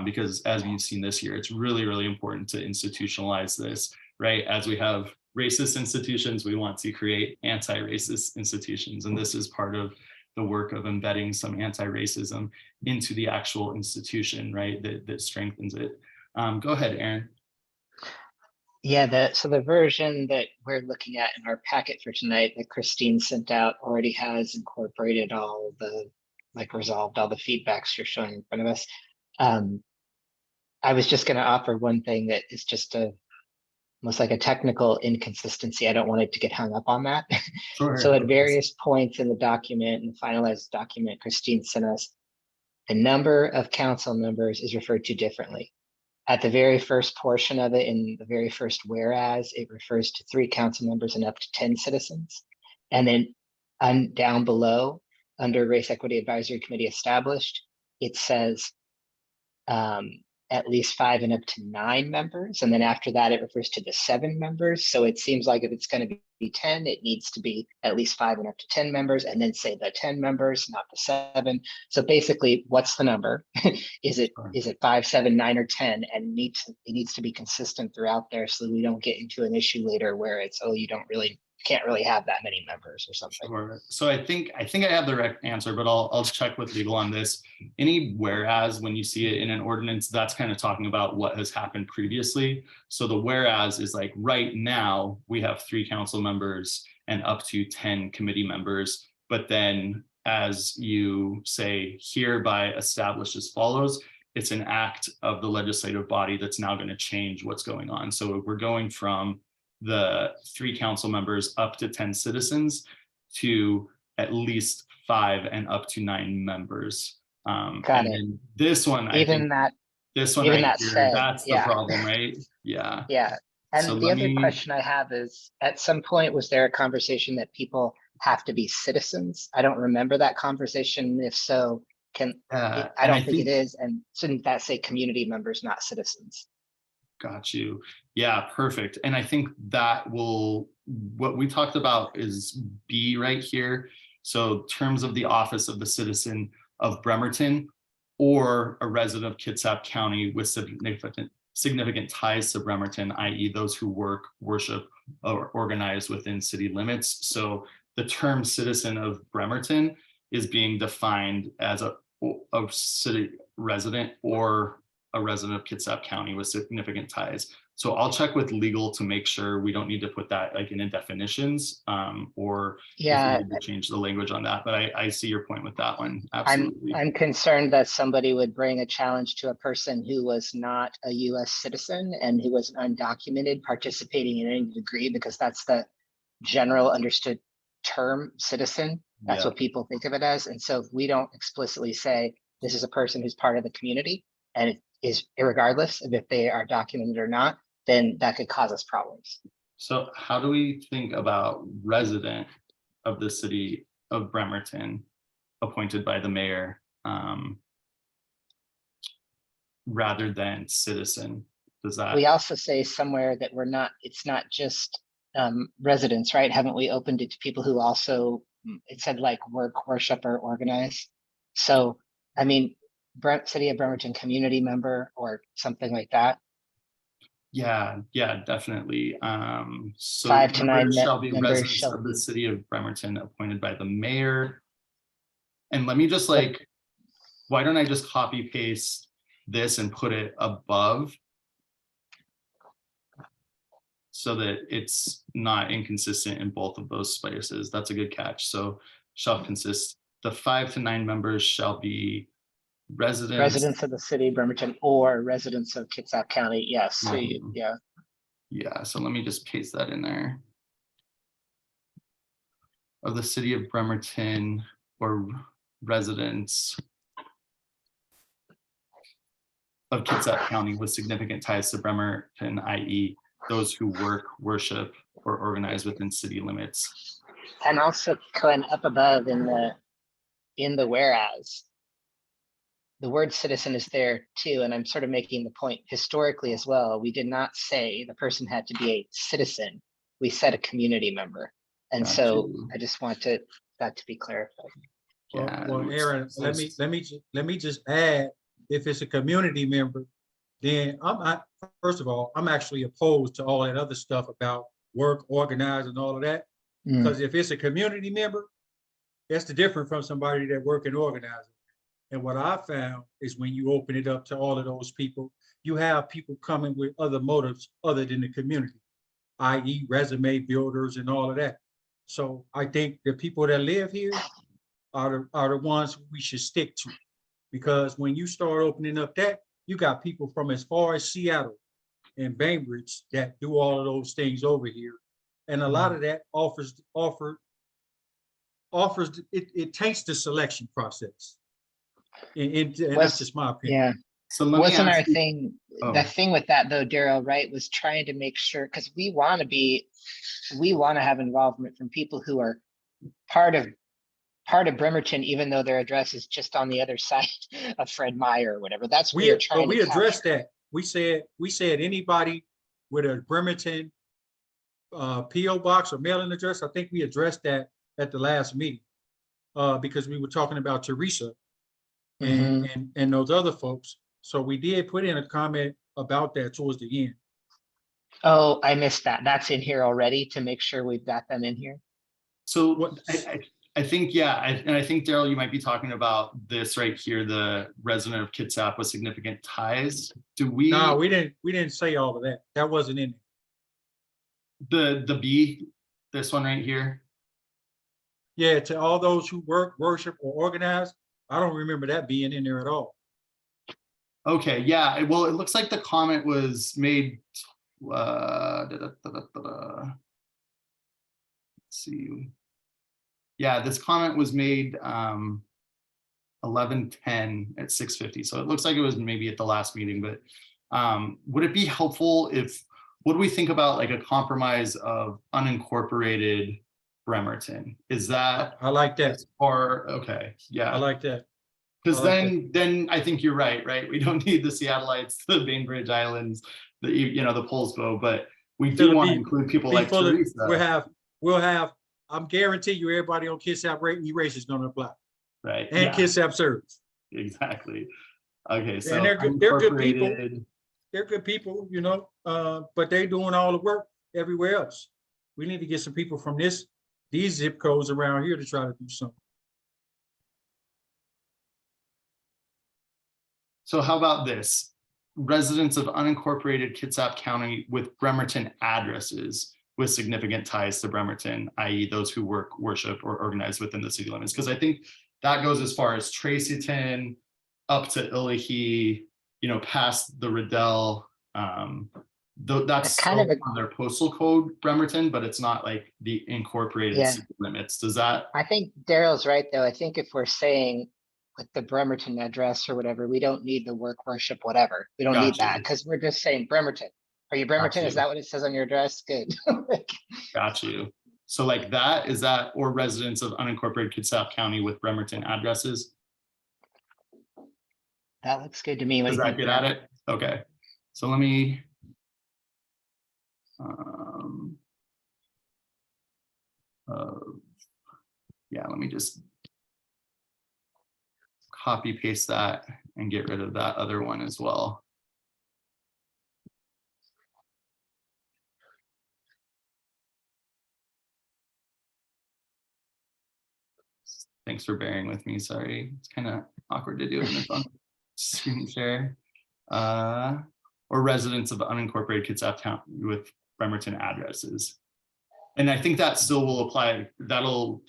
Because as we've seen this year, it's really important to institutionalize this, right? As we have racist institutions, we want to create anti-racist institutions. And this is part of the work of embedding some anti-racism into the actual institution, right? That strengthens it. Go ahead, Aaron. Yeah, so the version that we're looking at in our packet for tonight that Christine sent out already has incorporated all the, resolved all the feedbacks you're showing in front of us. I was just going to offer one thing that is just almost like a technical inconsistency. I don't want it to get hung up on that. Sure. So at various points in the document, in the finalized document Christine sent us, the number of council members is referred to differently. At the very first portion of it, in the very first whereas, it refers to 3 council members and up to 10 citizens. And then down below, under Race Equity Advisory Committee established, it says at least 5 and up to 9 members. And then after that, it refers to the 7 members. So it seems like if it's going to be 10, it needs to be at least 5 and up to 10 members, and then say the 10 members, not the 7. So basically, what's the number? Is it 5, 7, 9, or 10? And it needs to be consistent throughout there, so we don't get into an issue later where it's, oh, you can't really have that many members or something. Sure. So I think I have the right answer, but I'll check with legal on this. Any whereas, when you see it in an ordinance, that's kind of talking about what has happened previously. So the whereas is like right now we have 3 council members and up to 10 committee members. But then as you say, hereby established as follows, it's an act of the legislative body that's now going to change what's going on. So we're going from the 3 council members up to 10 citizens to at least 5 and up to 9 members. Got it. This one, Even that this one even right that here, said, that's the yeah. problem, right? Yeah. Yeah. And So the let other me, question I have is, at some point, was there a conversation that people have to be citizens? I don't remember that conversation. If so, I and don't think it is. And shouldn't that say community members, not citizens? got you. Yeah, perfect. And I think that will, what we talked about is B right here. So terms of the office of the citizen of Bremerton or a resident of Kitsap County with significant ties to Bremerton, i.e. those who work, worship, or organize within city limits. So the term citizen of Bremerton is being defined as a city resident or a resident of Kitsap County with significant ties. So I'll check with legal to make sure we don't need to put that like in definitions or Yeah, if we need to change the language on that. But I see your point with that one. Absolutely. I'm concerned that somebody would bring a challenge to a person who was not a US citizen and who was undocumented participating in any degree, because that's the general understood term citizen. That's Yeah. what people think of it as. And so if we don't explicitly say this is a person who's part of the community, and it is irregardless of if they are documented or not, then that could cause us problems. So how do we think about resident of the city of Bremerton appointed by the mayor rather than citizen? Does that? We also say somewhere that it's not just residents, right? Haven't we opened it to people who also, it said like work, worship, or organize? So, I mean, City of Bremerton community member or something like that. Yeah, definitely. So 5 to 9 members shall be members residents shall of the be. city of Bremerton appointed by the mayor. And let me just like, why don't I just copy paste this and put it above so that it's not inconsistent in both of those spaces? That's a good catch. So shall consist, the 5 to 9 members shall be residents of the city of Bremerton or residents of Kitsap County. Yes. So Mhm. yeah. Yeah, so let me just paste that in there. Of the city of Bremerton or residents of Kitsap County with significant ties to Bremerton, i.e. those who work, worship, or organize within city limits. And also Glenn, up above in the whereas, the word citizen is there too. And I'm sort of making the point historically as well. We did not say the person had to be a citizen. We said a community member. And Got so you. I just want that to be clarified. Yeah, Well, Aaron, let me just add, if it's a community member, then first of all, I'm actually opposed to all that other stuff about work, organize, and all of that. Because if it's a community member, that's the difference from somebody that work and organize. And what I found is when you open it up to all of those people, you have people coming with other motives other than the community, i.e. resume builders and all of that. So I think the people that live here are the ones we should stick to. Because when you start opening up that, you got people from as far as Seattle and Bainbridge that do all of those things over here. And a lot of that it taints the selection process. And that's just my opinion. Yeah. So let me Wasn't our ask you, thing, the thing with that though, Daryl, right, was trying to make sure, because we want to have involvement from people who are part of Bremerton, even though their address is just on the other side of Fred Meyer or whatever. That's what we're trying to addressed capture. that. We said anybody with a Bremerton PO box or mailing address. I think we addressed that at the last meeting because we were talking about Teresa and those other folks. So we did put in a comment about that towards the end. Oh, I missed that. That's in here already to make sure we've got them in here. so What- I think, yeah, and I think, Daryl, you might be talking about this right here, the resident of Kitsap with significant ties. Do we? No, we didn't say all of that. That wasn't in there. The B, this one right here. Yeah, to all those who work, worship, or organize. I don't remember that being in there at all. Okay, yeah, well, it looks like the comment was made. Let's see. Yeah, this comment was made 11:10 at 6:50. So it looks like it was maybe at the last meeting, but would it be helpful if what do we think about like a compromise of unincorporated Bremerton? Is that I like that. as far, okay, I yeah, like that. because I like then I think you're right? We don't need the Seattleites, the Bainbridge Islands, the, you know, the Poulsbo, but we do want to include people like Teresa. We'll have, I'm guarantee you, everybody on Kitsap race is gonna apply. Right, And yeah, Kitsap serves. exactly. Okay, so And they're good people. unincorporated- They're good people, you know, but they doing all the work everywhere else. We need to get some people from these zip codes around here to try to do something. So how about this? Residents of unincorporated Kitsap County with Bremerton addresses with significant ties to Bremerton, i.e. those who work, worship, or organize within the city limits. Because I think that goes as far as Tracyton, up to Illahee, you know, past the Riddell. That's kind of on their postal code, Bremerton, but it's not like the incorporated Yeah. city limits. Does that? I think Daryl's right, though. I think if we're saying with the Bremerton address or whatever, we don't need the work, worship, whatever. We don't need Gotcha. that because we're just saying Bremerton. Are you Bremerton? Gotcha. Is that what it says on your address? Good. Got you. So like that, is that, or residents of unincorporated Kitsap County with Bremerton addresses? That looks good to me. What Does do you that think, get at Darryl? it? Okay, so let me. Yeah, let me just copy paste that and get rid of that other one as well. Thanks for bearing with me. Sorry, it's kind of awkward to do it in this on screen share. Or residents of unincorporated Kitsap County with Bremerton addresses. And I think that still will apply. That'll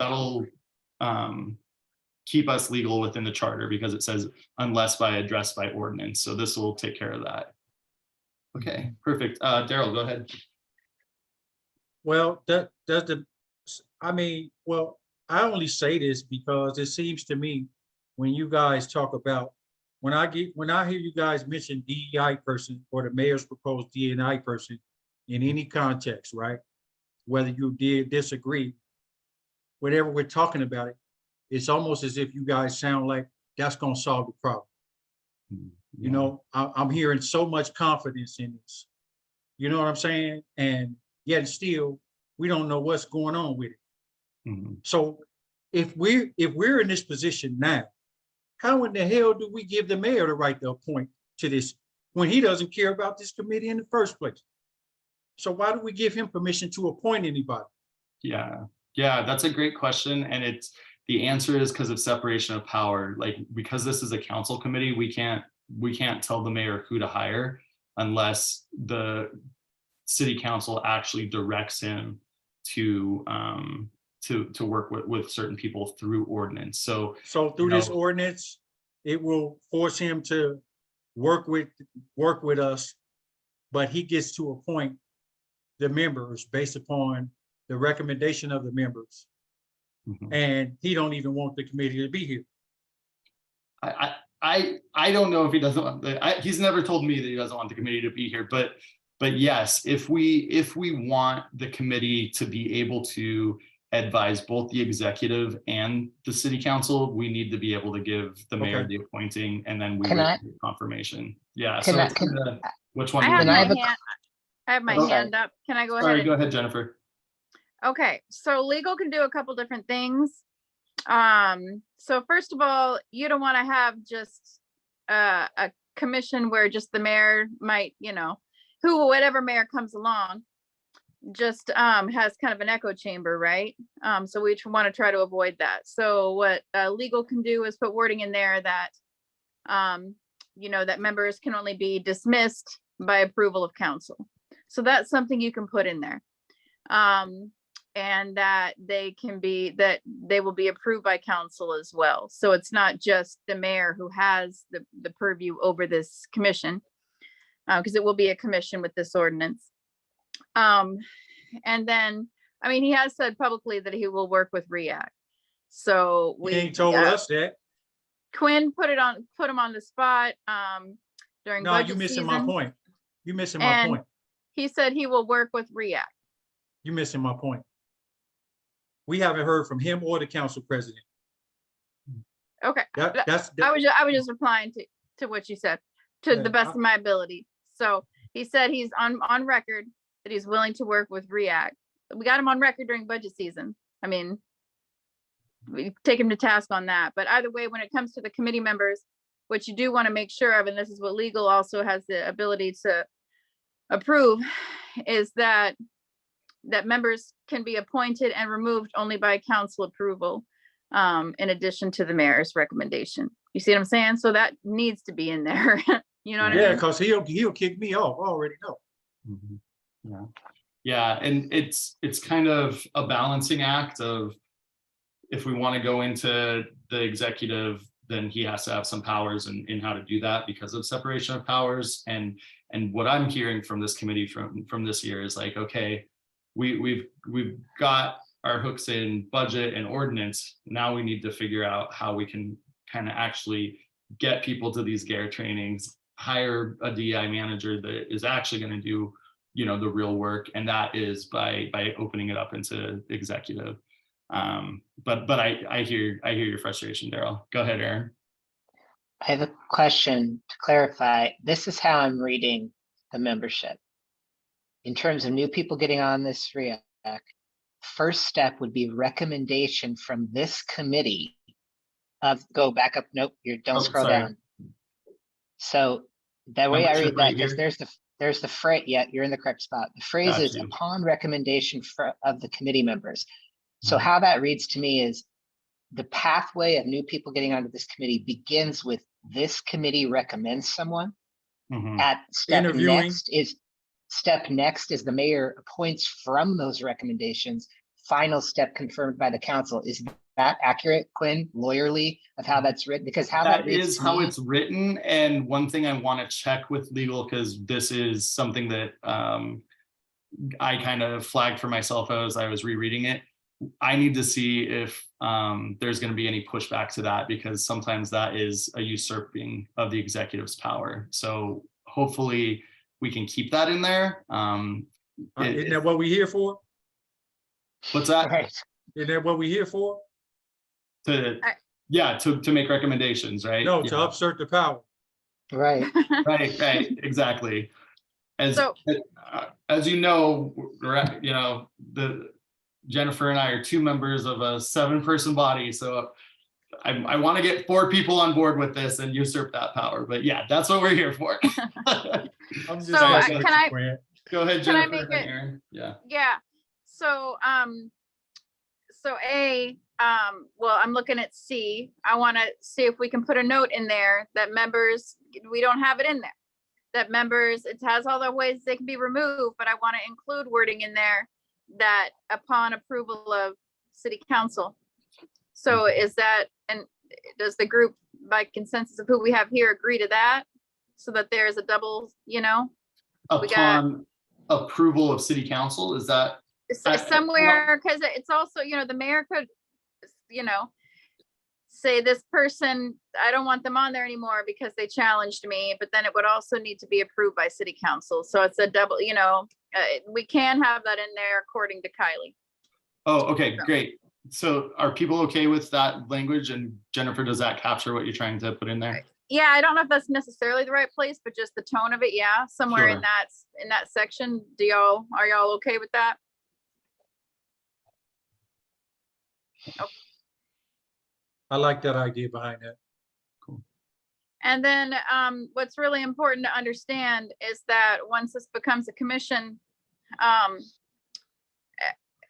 keep us legal within the charter because it says unless by address by ordinance. So this will take care of that. Okay, perfect. Daryl, go ahead. Well, I only say this because it seems to me when you guys talk about, when I hear you guys mention DEI person or the mayor's proposed DEI person in any context, right? Whether you disagree, whatever we're talking about it, it's almost as if you guys sound like that's gonna solve the problem. You know, I'm hearing so much confidence in this. You know what I'm saying? And yet still, we don't know what's going on with it. Mhm. So if we're in this position now, how in the hell do we give the mayor the right to appoint to this when he doesn't care about this committee in the first place? So why do we give him permission to appoint anybody? Yeah, that's a great question. And the answer is because of separation of power. Like, because this is a council committee, we can't tell the mayor who to hire unless the city council actually directs him to work with certain people through ordinance. So through this ordinance, it will force him to work with us, but he gets to appoint the members based upon the recommendation of the members. Mhm. And he don't even want the committee to be here. I don't know if he doesn't want he's never told me that he doesn't want the committee to be here, but yes, if we want the committee to be able to advise both the executive and the city council, we need to be able to give the mayor the appointing, and then we get confirmation. Yeah. So which one? I have my hand up. Can I go ahead? Sorry, go ahead, Jennifer. Okay, so legal can do a couple different things. So first of all, you don't want to have just a commission where just the mayor might, whatever mayor comes along, just has kind of an echo chamber, right? So we want to try to avoid that. So what legal can do is put wording in there that, that members can only be dismissed by approval of council. So that's something you can put in there. And that they will be approved by council as well. So it's not just the mayor who has the purview over this commission, because it will be a commission with this ordinance. And then, he has said publicly that he will work with REAC. So He ain't told us that. Quinn put him on the spot during budget you missing season. my point. You missing my point. he said he will work with REAC. You're missing my point. We haven't heard from him or the council president. Okay, That's, I was just replying to what you said, to Yeah, the best of my ability. So he said he's on record that he's willing to work with REAC. We got him on record during budget season. I mean, we take him to task on that. But either way, when it comes to the committee members, what you do want to make sure of, and this is what legal also has the ability to approve, is that members can be appointed and removed only by council approval, in addition to the mayor's recommendation. You see what I'm saying? So that needs to be in there. You know what I yeah, mean? because he'll kick me off. I already know. Mhm. Yeah, yeah, and it's kind of a balancing act of, if we want to go into the executive, then he has to have some powers in how to do that because of separation of powers. And what I'm hearing from this committee from this year is like, okay, we've got our hooks in budget and ordinance. Now we need to figure out how we can kind of actually get people to these GARE trainings, hire a DI manager that is actually going to do, the real work. And that is by opening it up into executive. But I hear your frustration, Daryl. Go ahead, Aaron. I have a question to clarify. This is how I'm reading the membership. In terms of new people getting on this REAC, first step would be recommendation from this committee of, go back up. Nope, don't Oh, scroll sorry. down. So the way I Membership read that, right because here? there's the phrase, yeah, you're in the correct spot. The phrase Got is you. upon recommendation of the committee members. So Mhm. how that reads to me is the pathway of new people getting onto this committee begins with this committee recommends someone. Mhm. At Interviewing. step next is the mayor appoints from those recommendations. Final step confirmed by the council. Is that accurate, Quinn, lawyerly, of how that's written? Because how that That reads is to how me- it's written. And one thing I want to check with legal, because this is something that I kind of flagged for myself as I was rereading it. I need to see if there's going to be any pushback to that, because sometimes that is a usurping of the executive's power. So hopefully we can keep that in there. Isn't that what we're here for? What's that? Right. Isn't that what we're here for? To make recommendations, right? No, Yeah. to upsert the power. Right. Right, exactly. As So- as you know, the Jennifer and I are two members of a 7-person body, so I want to get 4 people on board with this and usurp that power. But yeah, that's what we're here for. I'm just So, messing with can you, I- Quinn. Go ahead, Can I Jennifer. make and it- Aaron. Yeah. Yeah, so, well, I'm looking at C. I want to see if we can put a note in there that members, we don't have it in there. That members, it has all the ways they can be removed, but I want to include wording in there that upon approval of city council. So is that, and does the group by consensus of who we have here agree to that? So that there's a double, We got- Upon approval of city council, is that? somewhere, because it's also, the mayor could, say this person, I don't want them on there anymore because they challenged me, but then it would also need to be approved by city council. So it's a double, we can have that in there according to Kylie. Oh, okay, So- great. So are people okay with that language? And Jennifer, does that capture what you're trying to put in there? Yeah, I don't know if that's necessarily the right place, but just the tone of it, yeah, somewhere Sure. in that section. Are y'all okay with that? I like that idea behind that. And then what's really important to understand is that once this becomes a commission,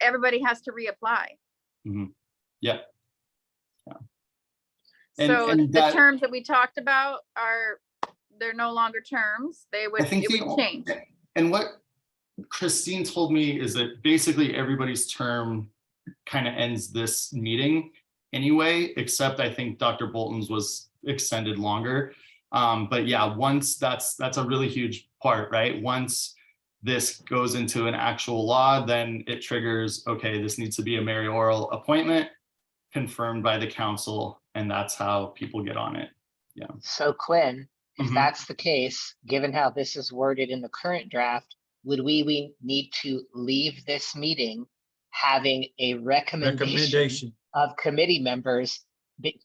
everybody has to reapply. Yeah. And- So and the that- terms that we talked about they're no longer terms. I think It would change. And what Christine told me is that basically everybody's term kind of ends this meeting anyway, except I think Dr. Bolton's was extended longer. But yeah, once that's a really huge part, right? Once this goes into an actual law, then it triggers, okay, this needs to be a mayoral appointment confirmed by the council, and that's how people get on it. So Quinn, if Mhm. that's the case, given how this is worded in the current draft, would we need to leave this meeting having a recommendation Recommendation. of committee members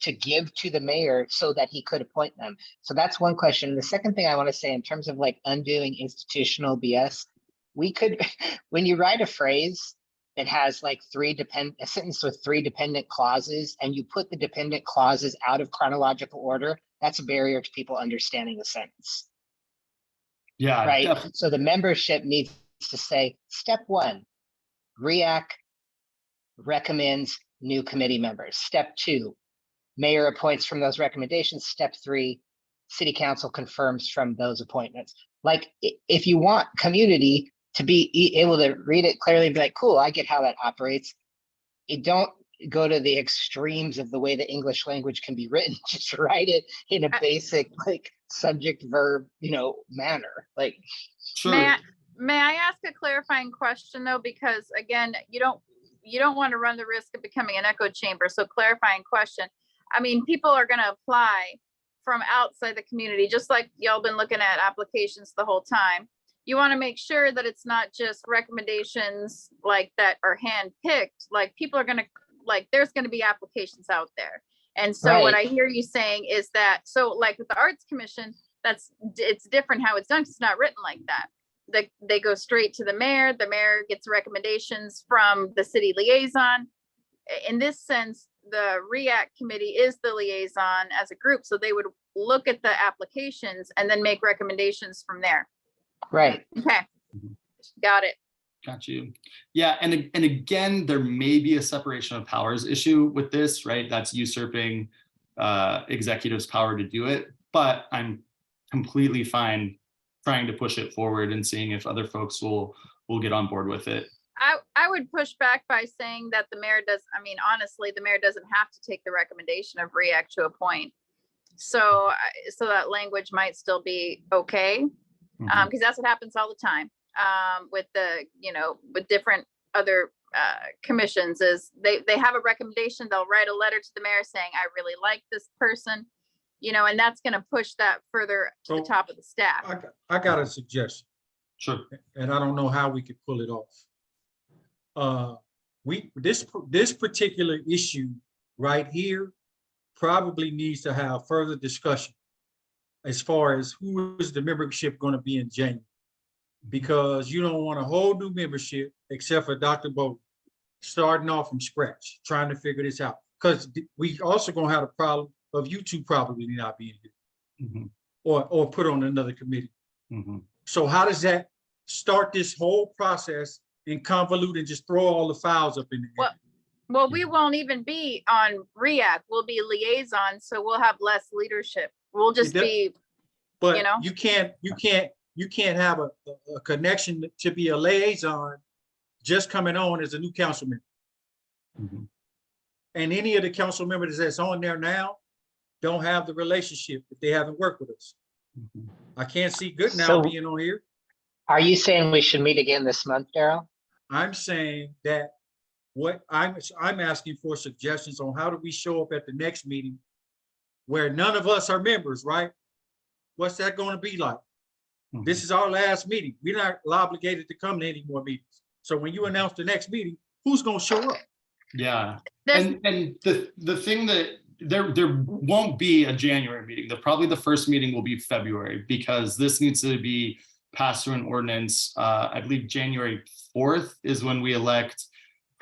to give to the mayor so that he could appoint them? So that's one question. The second thing I want to say in terms of like undoing institutional BS, we could, when you write a phrase that has like a sentence with 3 dependent clauses, and you put the dependent clauses out of chronological order, that's a barrier to people understanding the sentence, Yeah, right? definitely. So the membership needs to say, step 1, REAC recommends new committee members. Step 2, mayor appoints from those recommendations. Step 3, city council confirms from those appointments. Like, if you want community to be able to read it clearly and be like, cool, I get how that operates. You don't go to the extremes of the way the English language can be written. Just write it in a basic, like, subject verb, manner. Like, Sure. May I ask a clarifying question though? Because again, you don't want to run the risk of becoming an echo chamber. So clarifying question. I mean, people are going to apply from outside the community, just like y'all been looking at applications the whole time. You want to make sure that it's not just recommendations like that are handpicked. Like, people are going to, like, there's going to be applications out there. And so what I hear you saying is that, so like with the Arts Commission, it's different how it's done. 'Cause it's not written like that. They go straight to the mayor gets recommendations from the city liaison. In this sense, the REAC committee is the liaison as a group. So they would look at the applications and then make recommendations from there. right. Okay, got it. Got you. Yeah, and again, there may be a separation of powers issue with this, right? That's usurping executive's power to do it. But I'm completely fine trying to push it forward and seeing if other folks will get on board with it. I would push back by saying that the mayor honestly, the mayor doesn't have to take the recommendation of REAC to appoint. So that language might still be okay. Because that's what happens all the time with with different other commissions, is they have a recommendation, they'll write a letter to the mayor saying, I really like this person, and that's going to push that further to the top of the staff. I got a suggestion, Sure. and I don't know how we could pull it off. This particular issue right here probably needs to have further discussion as far as who is the membership going to be in January, because you don't want a whole new membership except for Dr. Bolton starting off from scratch, trying to figure this out. Because we also going to have a problem of you two probably not being here, or put on another committee. So how does that start this whole process and convolute and just throw all the files up in the air? Well, we won't even be on REAC. We'll be liaison, so we'll have less leadership. We'll just be, but you can't have a connection to be a liaison just coming on as a new council member. And any of the council members that's on there now don't have the relationship if they haven't worked with us. I can't see good now being on here. Are you saying we should meet again this month, Daryl? I'm saying that what I'm asking for suggestions on how do we show up at the next meeting where none of us are members, right? What's that going to be like? This is our last meeting. We're not obligated to come to any more meetings. So when you announce the next meeting, who's going to show up? Yeah, and the thing that there won't be a January meeting. Probably the first meeting will be February, because this needs to be passed through an ordinance. I believe January 4th is when we elect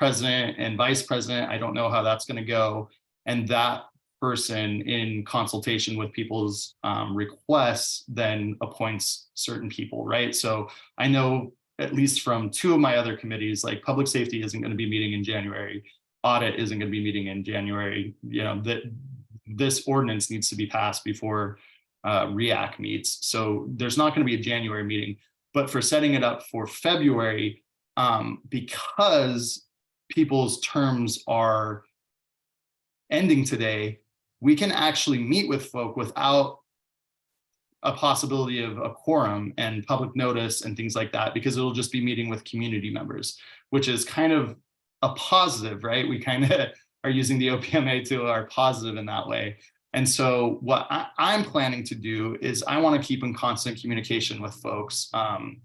president and vice president. I don't know how that's going to go. And that person, in consultation with people's requests, then appoints certain people, right? So I know, at least from 2 of my other committees, like public safety isn't going to be meeting in January. Audit isn't going to be meeting in January. This ordinance needs to be passed before REAC meets. So there's not going to be a January meeting, but for setting it up for February, because people's terms are ending today, we can actually meet with folk without a possibility of a quorum and public notice and things like that, because it'll just be meeting with community members, which is kind of a positive, right? We kind of are using the OPMA to our positive in that way. And so what I'm planning to do is I want to keep in constant communication with folks,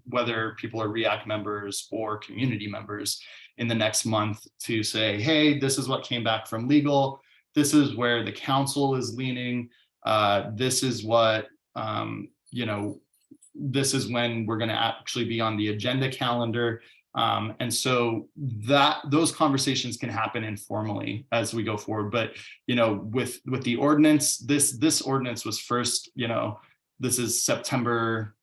whether people are REAC members or community members in the next month, to say, hey, this is what came back from legal. This is where the council is leaning. This is what, this is when we're going to actually be on the agenda calendar. And so those conversations can happen informally as we go forward. But, with the ordinance, this ordinance was first, this is September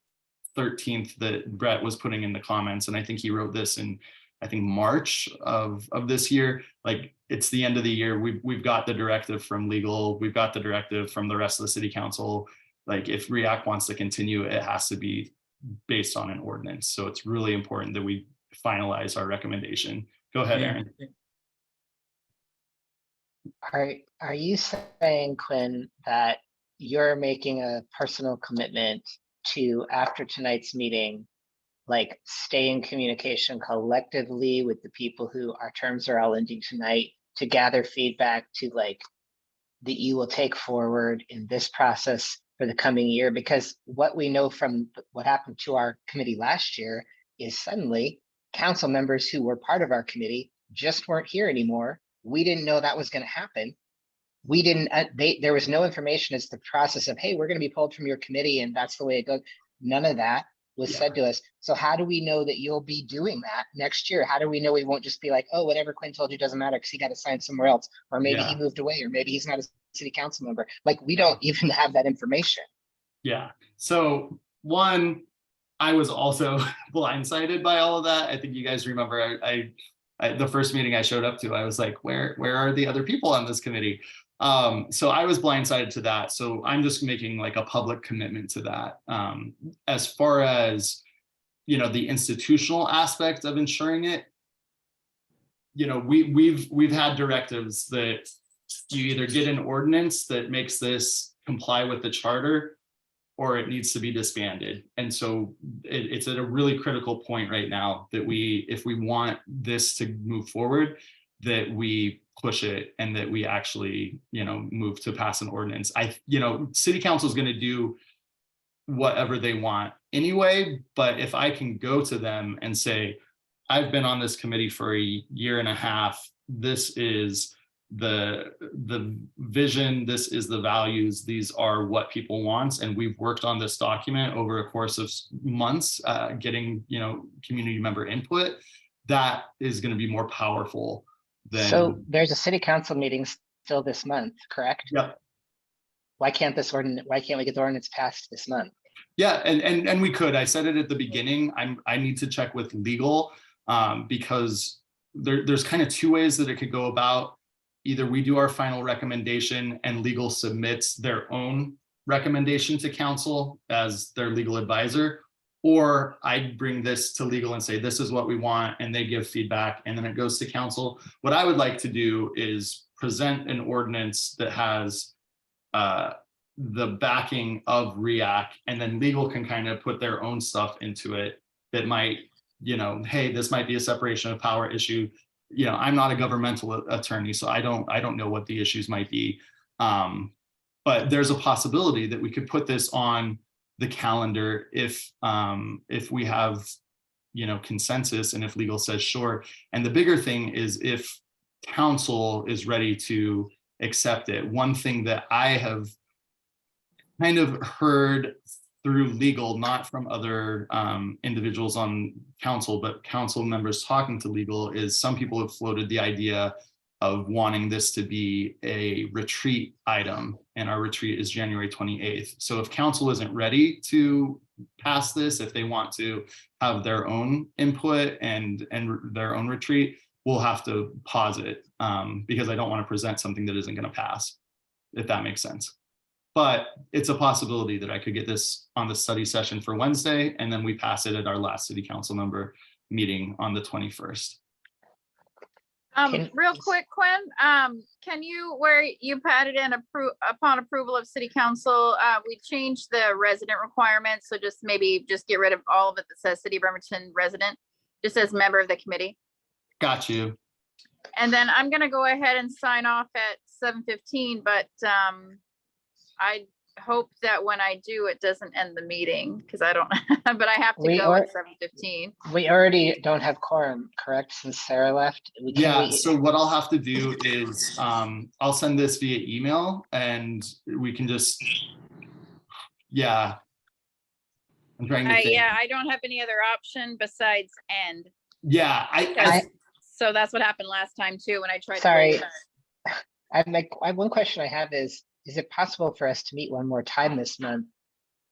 13th that Brett was putting in the comments. And I think he wrote this in, I think, March of this year. Like, it's the end of the year. We've got the directive from legal. We've got the directive from the rest of the city council. Like, if REAC wants to continue, it has to be based on an ordinance. So it's really important that we finalize our recommendation. Go ahead, Aaron. Are you saying, Quinn, that you're making a personal commitment to, after tonight's meeting, like, stay in communication collectively with the people who our terms are all ending tonight, to gather feedback to, like, that you will take forward in this process for the coming year? Because what we know from what happened to our committee last year is suddenly council members who were part of our committee just weren't here anymore. We didn't know that was going to happen. We didn't, there was no information as the process of, hey, we're going to be pulled from your committee and that's the way it goes. None of that was said to us. So how do we know that you'll be doing that next year? How do we know we won't just be like, oh, whatever Quinn told you doesn't matter because he got assigned somewhere else, or maybe he moved away, or maybe he's not a city council member? Like, we don't even have that information. Yeah. So one, I was also blindsided by all of that. I think you guys remember I the first meeting I showed up to, I was like, where are the other people on this committee? So I was blindsided to that. So I'm just making like a public commitment to that. As far as, the institutional aspect of ensuring it, we've had directives that you either get an ordinance that makes this comply with the charter, or it needs to be disbanded. And so it's at a really critical point right now that if we want this to move forward, that we push it and that we actually, move to pass an ordinance. City council is going to do whatever they want anyway, but if I can go to them and say, I've been on this committee for a year and a half, this is the vision, this is the values, these are what people want, and we've worked on this document over a course of months, getting community member input, that is going to be more powerful than. So there's a city council meeting still this month, correct? Yeah. Why can't we get the ordinance passed this month? Yeah, and we could. I said it at the beginning. I need to check with legal, because there's kind of two ways that it could go about. Either we do our final recommendation and legal submits their own recommendation to council as their legal advisor, or I bring this to legal and say, this is what we want, and they give feedback, and then it goes to council. What I would like to do is present an ordinance that has the backing of REAC, and then legal can kind of put their own stuff into it that might, hey, this might be a separation of power issue. I'm not a governmental attorney, so I don't know what the issues might be. But there's a possibility that we could put this on the calendar if we have, consensus, and if legal says sure. And the bigger thing is if council is ready to accept it. One thing that I have kind of heard through legal, not from other individuals on council, but council members talking to legal, is some people have floated the idea of wanting this to be a retreat item, and our retreat is January 28th. So if council isn't ready to pass this, if they want to have their own input and their own retreat, we'll have to pause it, because I don't want to present something that isn't going to pass, if that makes sense. But it's a possibility that I could get this on the study session for Wednesday, and then we pass it at our last city council member meeting on the 21st. Real quick, Quinn, can you, where you added in upon approval of city council, we changed the resident requirements. So maybe get rid of all of it that says City of Bremerton resident, just as member of the committee. Got you. And then I'm going to go ahead and sign off at 7:15, but I hope that when I do, it doesn't end the meeting, because I don't, but I have to We go are- at 7:15. We already don't have quorum, correct, since Sarah left? Yeah, so what I'll have to do is, I'll send this via email and we can just, yeah. I'm trying to think. Yeah, I don't have any other option besides end. Yeah, So that's what happened last time too, when I tried. to Sorry. wait. One question I have is it possible for us to meet one more time this month?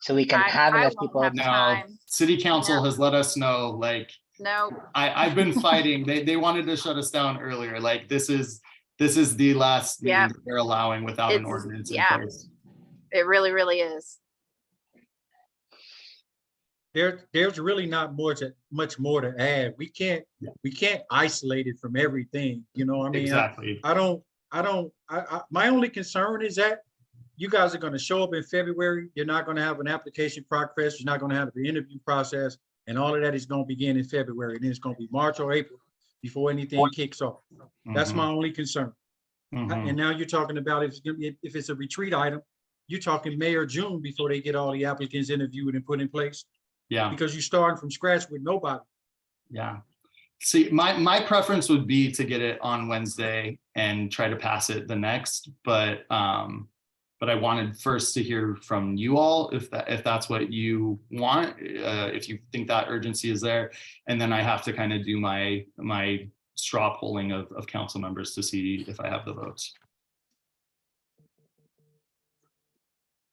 So we can I have enough won't people? have no, time. city council No. has let us know, like, No, I've been fighting. They wanted to shut us down earlier. Like, this is the last Yeah. meeting that they're allowing without an It's- ordinance in yeah. place. it really, really is. There's really not much more to add. We can't isolate it from everything, you know, I mean, Exactly. my only concern is that you guys are gonna show up in February, you're not gonna have an application progress, you're not gonna have the interview process, and all of that is gonna begin in February, and then it's gonna be March or April before anything kicks off. That's my only concern. Mhm. And now you're talking about if it's a retreat item, you're talking May or June before they get all the applicants interviewed and put in place, Yeah. because you're starting from scratch with nobody. Yeah. See, my preference would be to get it on Wednesday and try to pass it the next, but I wanted first to hear from you all if that's what you want, if you think that urgency is there, and then I have to kind of do my straw polling of council members to see if I have the votes.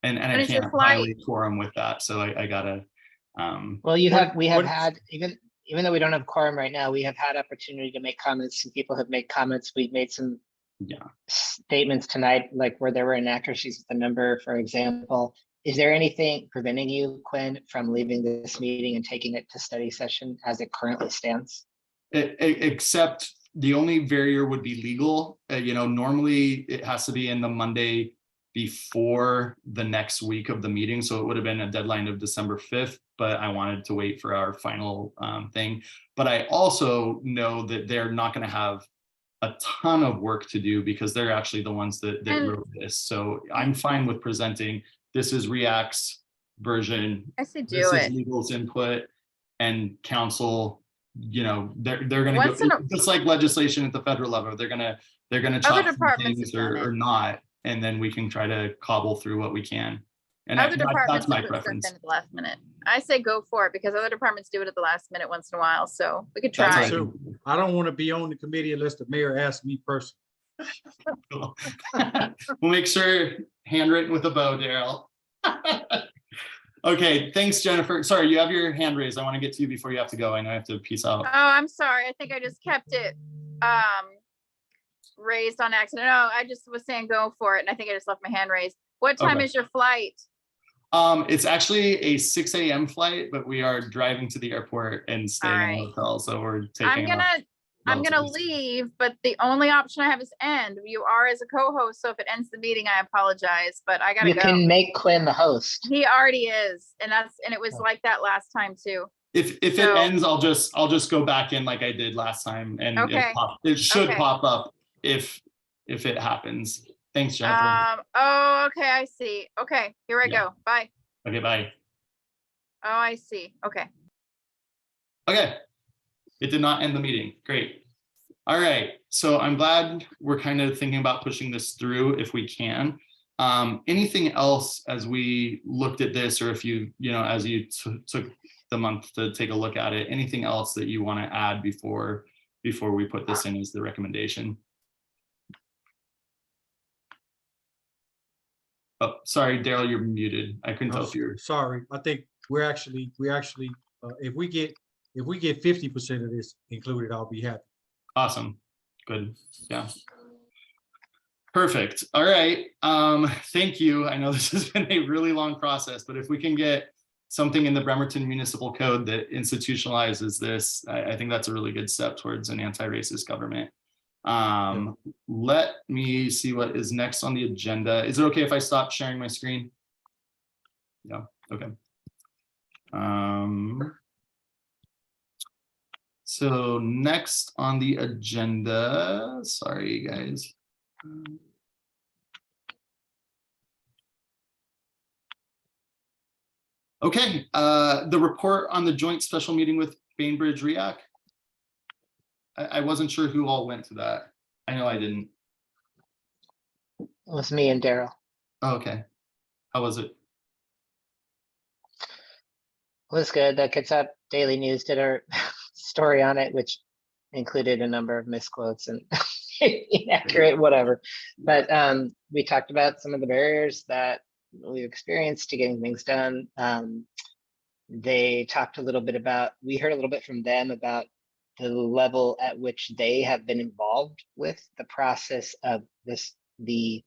And When I is your can't flight? violate quorum with that, so I gotta. Well, we have what- had, even though we don't have quorum right now, we have had opportunity to make comments. Some people have made comments. We've made some Yeah. statements tonight, like where there were inaccuracies with the number, for example. Is there anything preventing you, Quinn, from leaving this meeting and taking it to study session as it currently stands? Except the only barrier would be legal. Normally it has to be in the Monday before the next week of the meeting. So it would have been a deadline of December 5th, but I wanted to wait for our final thing. But I also know that they're not going to have a ton of work to do because they're actually the ones that wrote this. So I'm fine with presenting, this is REAC's version. I say This do is it. legal's input, and council, they're gonna go, Once in a- just like legislation at the federal level, they're gonna chop some departments things have done or it. not, and then we can try to cobble through what we can. And Other that's departments my have put stuff preference. in at the last minute. I say go for it because other departments do it at the last minute once in a while, so we could That's try. what So I don't want to be on the committee unless the mayor asks me personally. We'll make sure handwritten with a bow, Daryl. Okay, thanks, Jennifer. Sorry, you have your hand raised. I want to get to you before you have to go. I know I have to peace out. Oh, I'm sorry. I think I just kept it raised on accident. No, I just was saying go for it, and I think I just left my hand raised. What time Okay. is your flight? It's actually a 6 a.m. flight, but we are driving to the airport and staying in a Alright. hotel, so we're I'm taking. gonna relatively- leave, but the only option I have is end. You are as a co-host, so if it ends the meeting, I apologize, but I gotta You go. can make Quinn the host. He already is, and it was Oh. like that last time too. If So- it ends, I'll just go back in like I did last time, and Okay. it should Okay. pop up if it happens. Thanks, Jennifer. Oh, okay, I see. Okay, here I Yeah. go. Bye. Okay, bye. Oh, I see. Okay. Okay. It did not end the meeting. Great. All right. So I'm glad we're kind of thinking about pushing this through if we can. Anything else as we looked at this, or if as you took the month to take a look at it, anything else that you want to add before we put this in as the recommendation? Oh, sorry, Daryl, you're muted. I couldn't tell if you're. Sorry, I think we're actually, if we get 50% of this included, I'll be happy. Awesome. Good. Yeah. Perfect. All right. Thank you. I know this has been a really long process, but if we can get something in the Bremerton Municipal Code that institutionalizes this, I think that's a really good step towards an anti-racist government. Let me see what is next on the agenda. Is it okay if I stop sharing my screen? Yeah. Okay. So next on the agenda, sorry guys. Okay, the report on the joint special meeting with Bainbridge REAC. I wasn't sure who all went to that. I know I didn't. It was me and Daryl. Oh, okay. How was it? It was good. The Kitsap Daily News did a story on it, which included a number of misquotes and inaccurate whatever. But we talked about some of the barriers that we've experienced to getting things done. They talked a little bit about, we heard a little bit from them about the level at which they have been involved with the process of the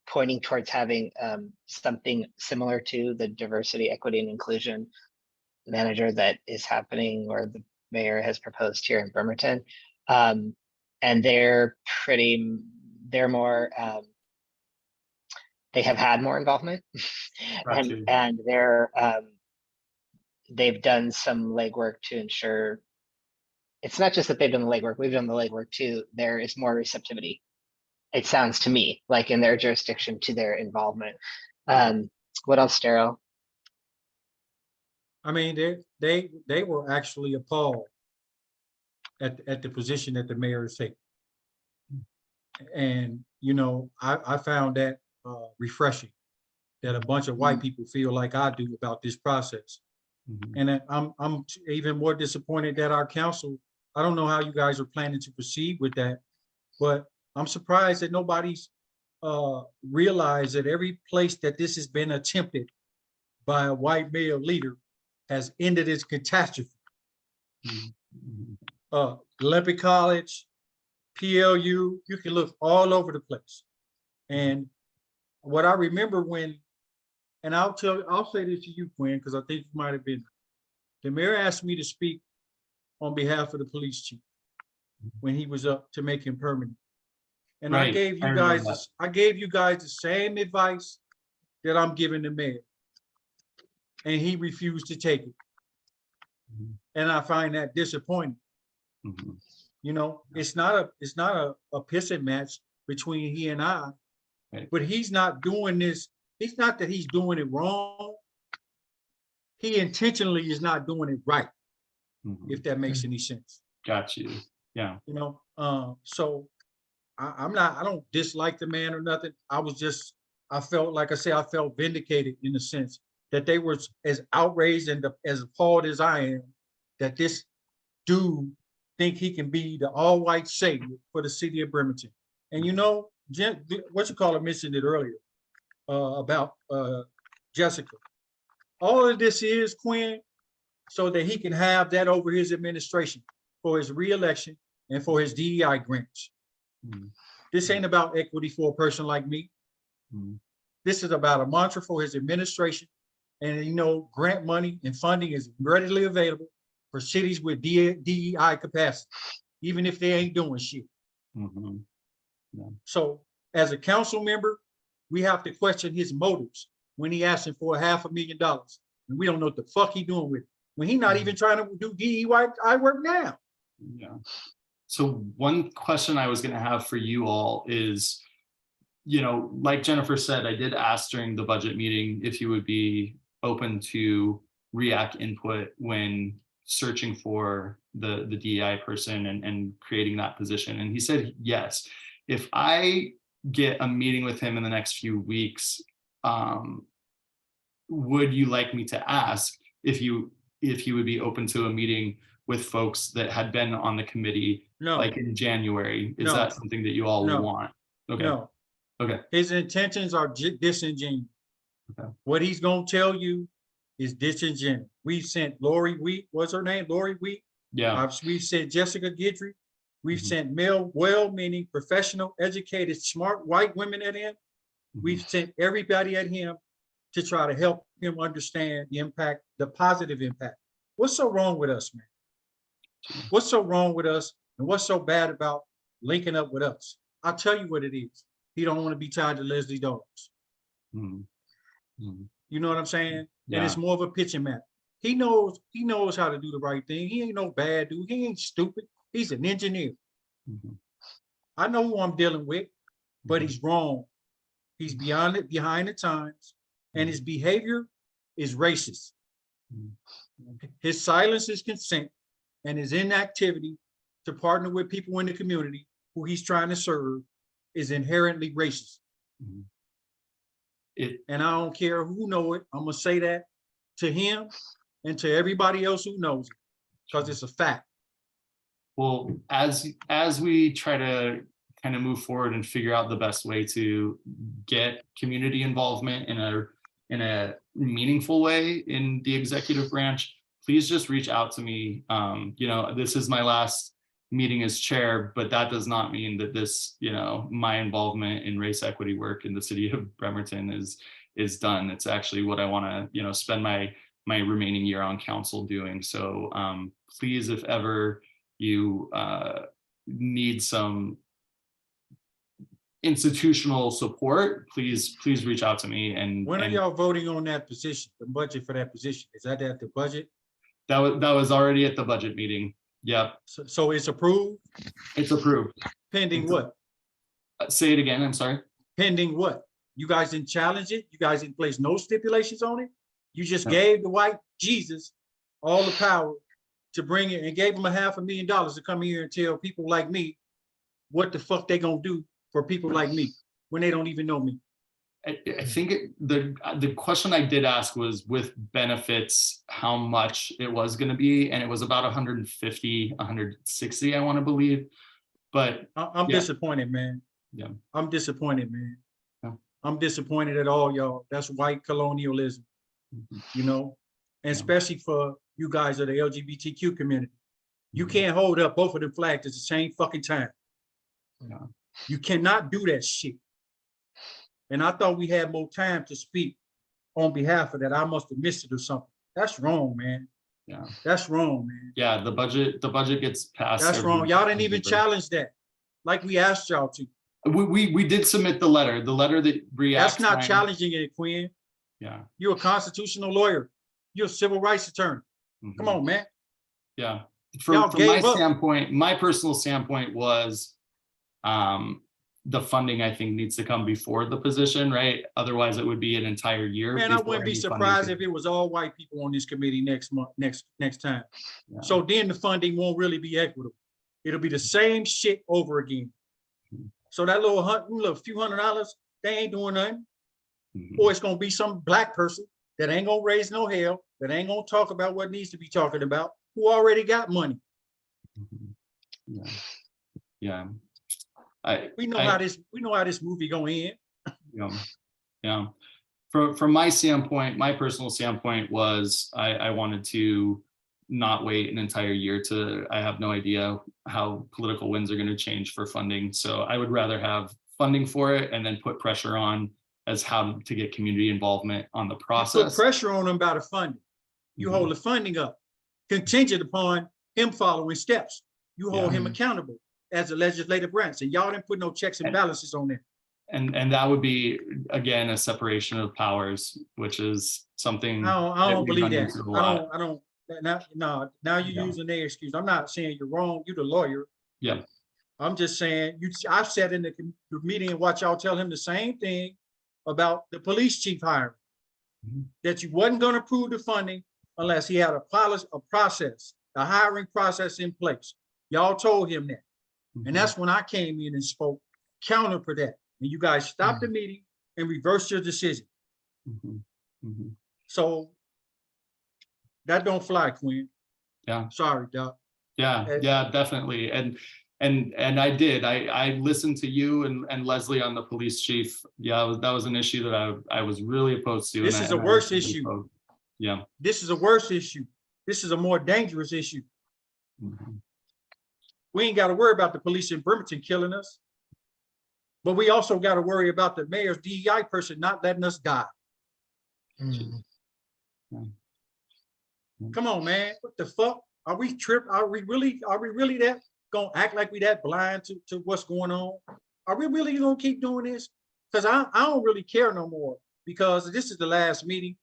pointing towards having something similar to the diversity, equity, and inclusion manager that is happening, or the mayor has proposed here in Bremerton. And they're more, they have had more involvement Gotcha. and they've done some legwork to ensure it's not just that they've done the legwork, we've done the legwork too. There is more receptivity, it sounds to me, like in their jurisdiction, to their involvement. What else, Daryl? I mean, they were actually appalled at the position that the mayor is taking. And, you know, I found that refreshing, that a bunch of white people feel like I do about this process. And I'm even more disappointed that our council, I don't know how you guys are planning to proceed with that, but I'm surprised that nobody's realized that every place that this has been attempted by a white male leader has ended its catastrophe. Olympic College, PLU, you can look all over the place. And what I remember when, and I'll say this to you, Quinn, because I think you might have been, the mayor asked me to speak on behalf of the police chief when he was up to make him permanent. And Right. I gave you guys the same advice that I'm giving the mayor. And he refused to take it. And I find that disappointing. You know, it's not a pissing match between he and I, right. But he's not doing this. It's not that he's doing it wrong. He intentionally is not doing it right, if that makes any sense. Got you. Yeah. You know, so I don't dislike the man or nothing. I felt, like I said, I felt vindicated in the sense that they were as outraged and as appalled as I am, that this dude think he can be the all-white savior for the city of Bremerton. And you know, mentioned it earlier about Jessica. All of this is, Quinn, so that he can have that over his administration for his reelection and for his DEI grants. This ain't about equity for a person like me. This is about a mantra for his administration. And you know, grant money and funding is readily available for cities with DEI capacity, even if they ain't doing shit. So as a council member, we have to question his motives when he asking for $500,000. And we don't know what the fuck he doing with it, when he not even trying to do DEI work now. Yeah. So one question I was going to have for you all is, you know, like Jennifer said, I did ask during the budget meeting if you would be open to REAC input when searching for the DEI person and creating that position. And he said, yes. If I get a meeting with him in the next few weeks, would you like me to ask if you would be open to a meeting with folks that had been on the committee, like in January? Is that something that you all would want? Okay. No. Okay. His intentions are disingenuous. Okay. What he's gonna tell you is disingenuous. We sent Lori Wheat, what's her name? Lori Wheat. Yeah. We've sent Jessica Guidry. We've sent male, well-meaning, professional, educated, smart white women at him. We've sent everybody at him to try to help him understand the impact, the positive impact. What's so wrong with us, man? What's so wrong with us? And what's so bad about linking up with us? I'll tell you what it is. He don't want to be tied to Leslie Dogs. You know what I'm saying? Yeah. And it's more of a pitching match. He knows how to do the right thing. He ain't no bad dude. He ain't stupid. He's an engineer. I know who I'm dealing with, but he's wrong. He's behind the times, and his behavior is racist. His silence is consent, and his inactivity to partner with people in the community who he's trying to serve is inherently racist. And I don't care who know it. I'm gonna say that to him and to everybody else who knows it, because it's a fact. Well, as we try to kind of move forward and figure out the best way to get community involvement in a meaningful way in the executive branch, please just reach out to me. You know, this is my last meeting as chair, but that does not mean that this, you know, my involvement in race equity work in the city of Bremerton is done. It's actually what I want to, you know, spend my remaining year on council doing. So please, if ever you need some institutional support, please reach out to me. And when are y'all voting on that position, the budget for that position? Is that at the budget? That was already at the budget meeting. Yep. So it's approved? It's approved. Pending what? Say it again, I'm sorry. Pending what? You guys didn't challenge it? You guys didn't place no stipulations on it? You just No. gave the white Jesus all the power to bring it and gave him $500,000 to come here and tell people like me what the fuck they gonna do for people like me when they don't even know me. I think the question I did ask was with benefits, how much it was going to be, and it was about 150, 160, I want to believe. But I'm yeah. disappointed, man. Yeah. I'm disappointed, man. Yeah. I'm disappointed at all, y'all. That's white colonialism, you know, and especially for you guys of the LGBTQ community. You can't hold up both of them flags at the same fucking time. Yeah. You cannot do that shit. And I thought we had more time to speak on behalf of that. I must have missed it or something. That's wrong, man. Yeah. That's wrong, man. Yeah, the budget gets passed. That's wrong. Y'all didn't even challenge that, like we asked y'all to. We did submit the letter that REAC. That's not challenging it, Quinn. Yeah. You're a constitutional lawyer. You're a civil rights attorney. Come on, man. Yeah. Y'all From my gave up. standpoint, my personal standpoint was the funding, I think, needs to come before the position, right? Otherwise, it would be an entire year. Man, I before wouldn't be any funding surprised could- if it was all white people on this committee next month, next time. Yeah. So then the funding won't really be equitable. It'll be the same shit over again. So that little few $100, they ain't doing nothing. Or it's gonna be some black person that ain't gonna raise no hell, that ain't gonna talk about what needs to be talking about, who already got money. Yeah. Yeah. We know how this movie gonna end. Yeah. From my standpoint, my personal standpoint was I wanted to not wait an entire year I have no idea how political winds are going to change for funding. So I would rather have funding for it and then put pressure on as how to get community involvement on the You put process. pressure on them about the funding. You hold the funding up, contingent upon him following steps. You hold him accountable as a legislative branch, and y'all didn't put no checks and balances on there. And that would be, again, a separation of powers, which is something. I don't we've believe run that. into a lot. I don't. Now you're using their excuse. I'm not saying you're wrong. You're the lawyer. Yeah. I'm just saying I've sat in the meeting and watch y'all tell him the same thing about the police chief hiring, that you wasn't going to approve the funding unless he had a process, a hiring process in place. Y'all told him that. And that's when I came in and spoke counter for that. And you guys stopped the meeting and reversed your decision. So that don't fly, Quinn. Yeah. Sorry, Doc. Yeah, definitely. And I did. I listened to you and Leslie on the police chief. Yeah, that was an issue that I was really opposed to. This is a worse issue. Yeah. This is a worse issue. This is a more dangerous issue. We ain't got to worry about the police in Bremerton killing us, but we also got to worry about the mayor's DEI person not letting us die. Come on, man. What the fuck? Are we tripping? Are we really that gonna act like we that blind to what's going on? Are we really gonna keep doing this? Because I don't really care no more, because this is the last meeting,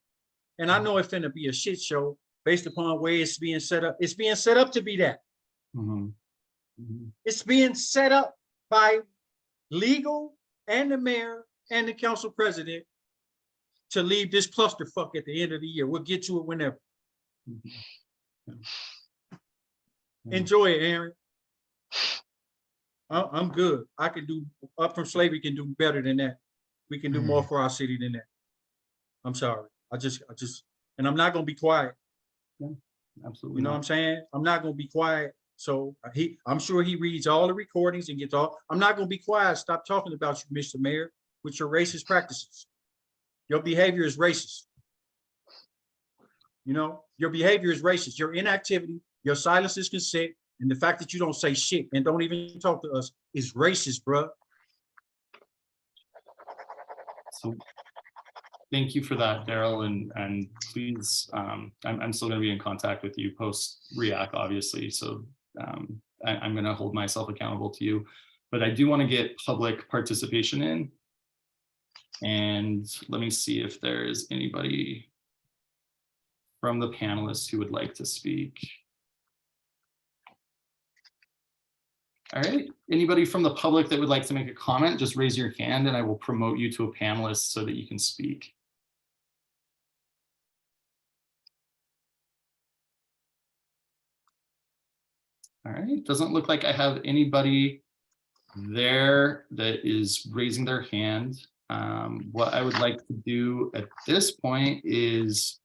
and I know it's finna be a shit show based upon where it's being set up. It's being set up to be that. It's being set up by legal and the mayor and the council president to leave this clusterfuck at the end of the year. We'll get to it whenever. Enjoy it, Aaron. I'm good. I can do, Up From Slavery can do better than that. We can do more for our city than that. I'm sorry. I just, and I'm not gonna be quiet. Absolutely. You know what I'm saying? I'm not gonna be quiet. So I'm sure he reads all the recordings and gets all, I'm not gonna be quiet. Stop talking about you, Mr. Mayor, with your racist practices. Your behavior is racist. You know, your behavior is racist. Your inactivity, your silence is consent, and the fact that you don't say shit and don't even talk to us is racist, bruh. So thank you for that, Daryl, and please, I'm still going to be in contact with you post REAC, obviously. So I'm going to hold myself accountable to you, but I do want to get public participation in. And let me see if there's anybody from the panelists who would like to speak. All right, anybody from the public that would like to make a comment, just raise your hand and I will promote you to a panelist so that you can speak. All right, doesn't look like I have anybody there that is raising their hand. What I would like to do at this point is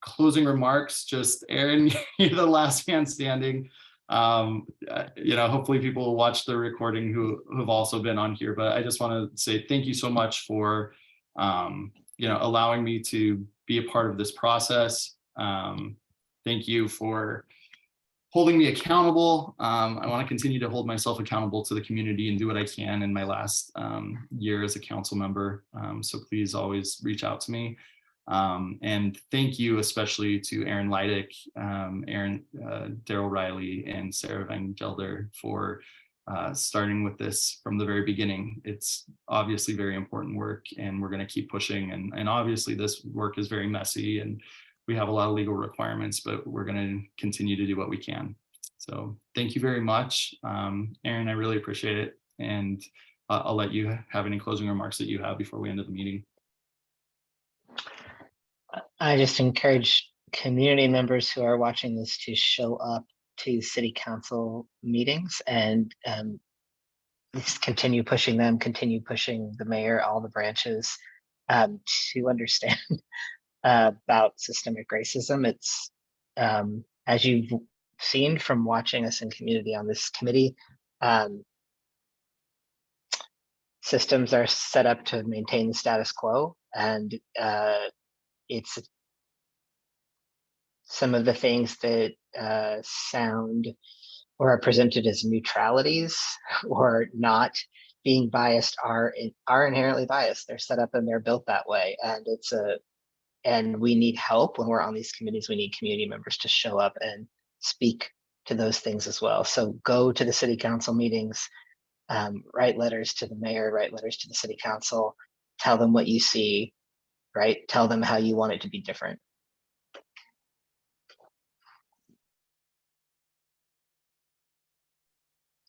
closing remarks. Just Aaron, you're the last man standing. You know, hopefully people will watch the recording who have also been on here, but I just want to say thank you so much for, you know, allowing me to be a part of this process. Thank you for holding me accountable. I want to continue to hold myself accountable to the community and do what I can in my last year as a council member. So please always reach out to me. And thank you especially to Aaron Leidick, Daryl Riley, and Sarah Van Gelder for starting with this from the very beginning. It's obviously very important work and we're going to keep pushing. And obviously this work is very messy and we have a lot of legal requirements, but we're going to continue to do what we can. So thank you very much. Aaron, I really appreciate it. And I'll let you have any closing remarks that you have before we end the meeting. I just encourage community members who are watching this to show up to city council meetings and just continue pushing them, continue pushing the mayor, all the branches to understand about systemic racism. It's as you've seen from watching us in community on this committee, systems are set up to maintain the status quo, and it's some of the things that sound or are presented as neutralities or not being biased are inherently biased. They're set up and they're built that way, and we need help when we're on these committees. We need community members to show up and speak to those things as well. So go to the city council meetings, write letters to the mayor, write letters to the city council, tell them what you see, right? Tell them how you want it to be different.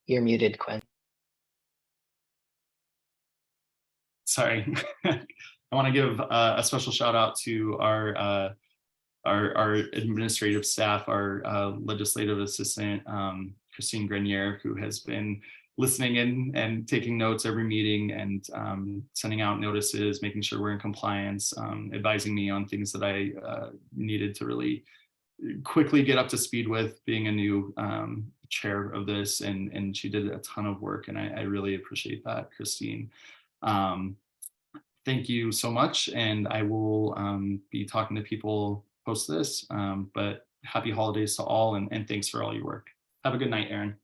You're muted, Quinn. Sorry. I want to give a special shout out to our administrative staff, our legislative assistant, Christine Grenier, who has been listening in and taking notes every meeting and sending out notices, making sure we're in compliance, advising me on things that I needed to really quickly get up to speed with, being a new chair of this, and she did a ton of work, and I really appreciate that, Christine. Thank you so much, and I will be talking to people post this, but happy holidays to all, and thanks for all your work. Have a good night, Aaron.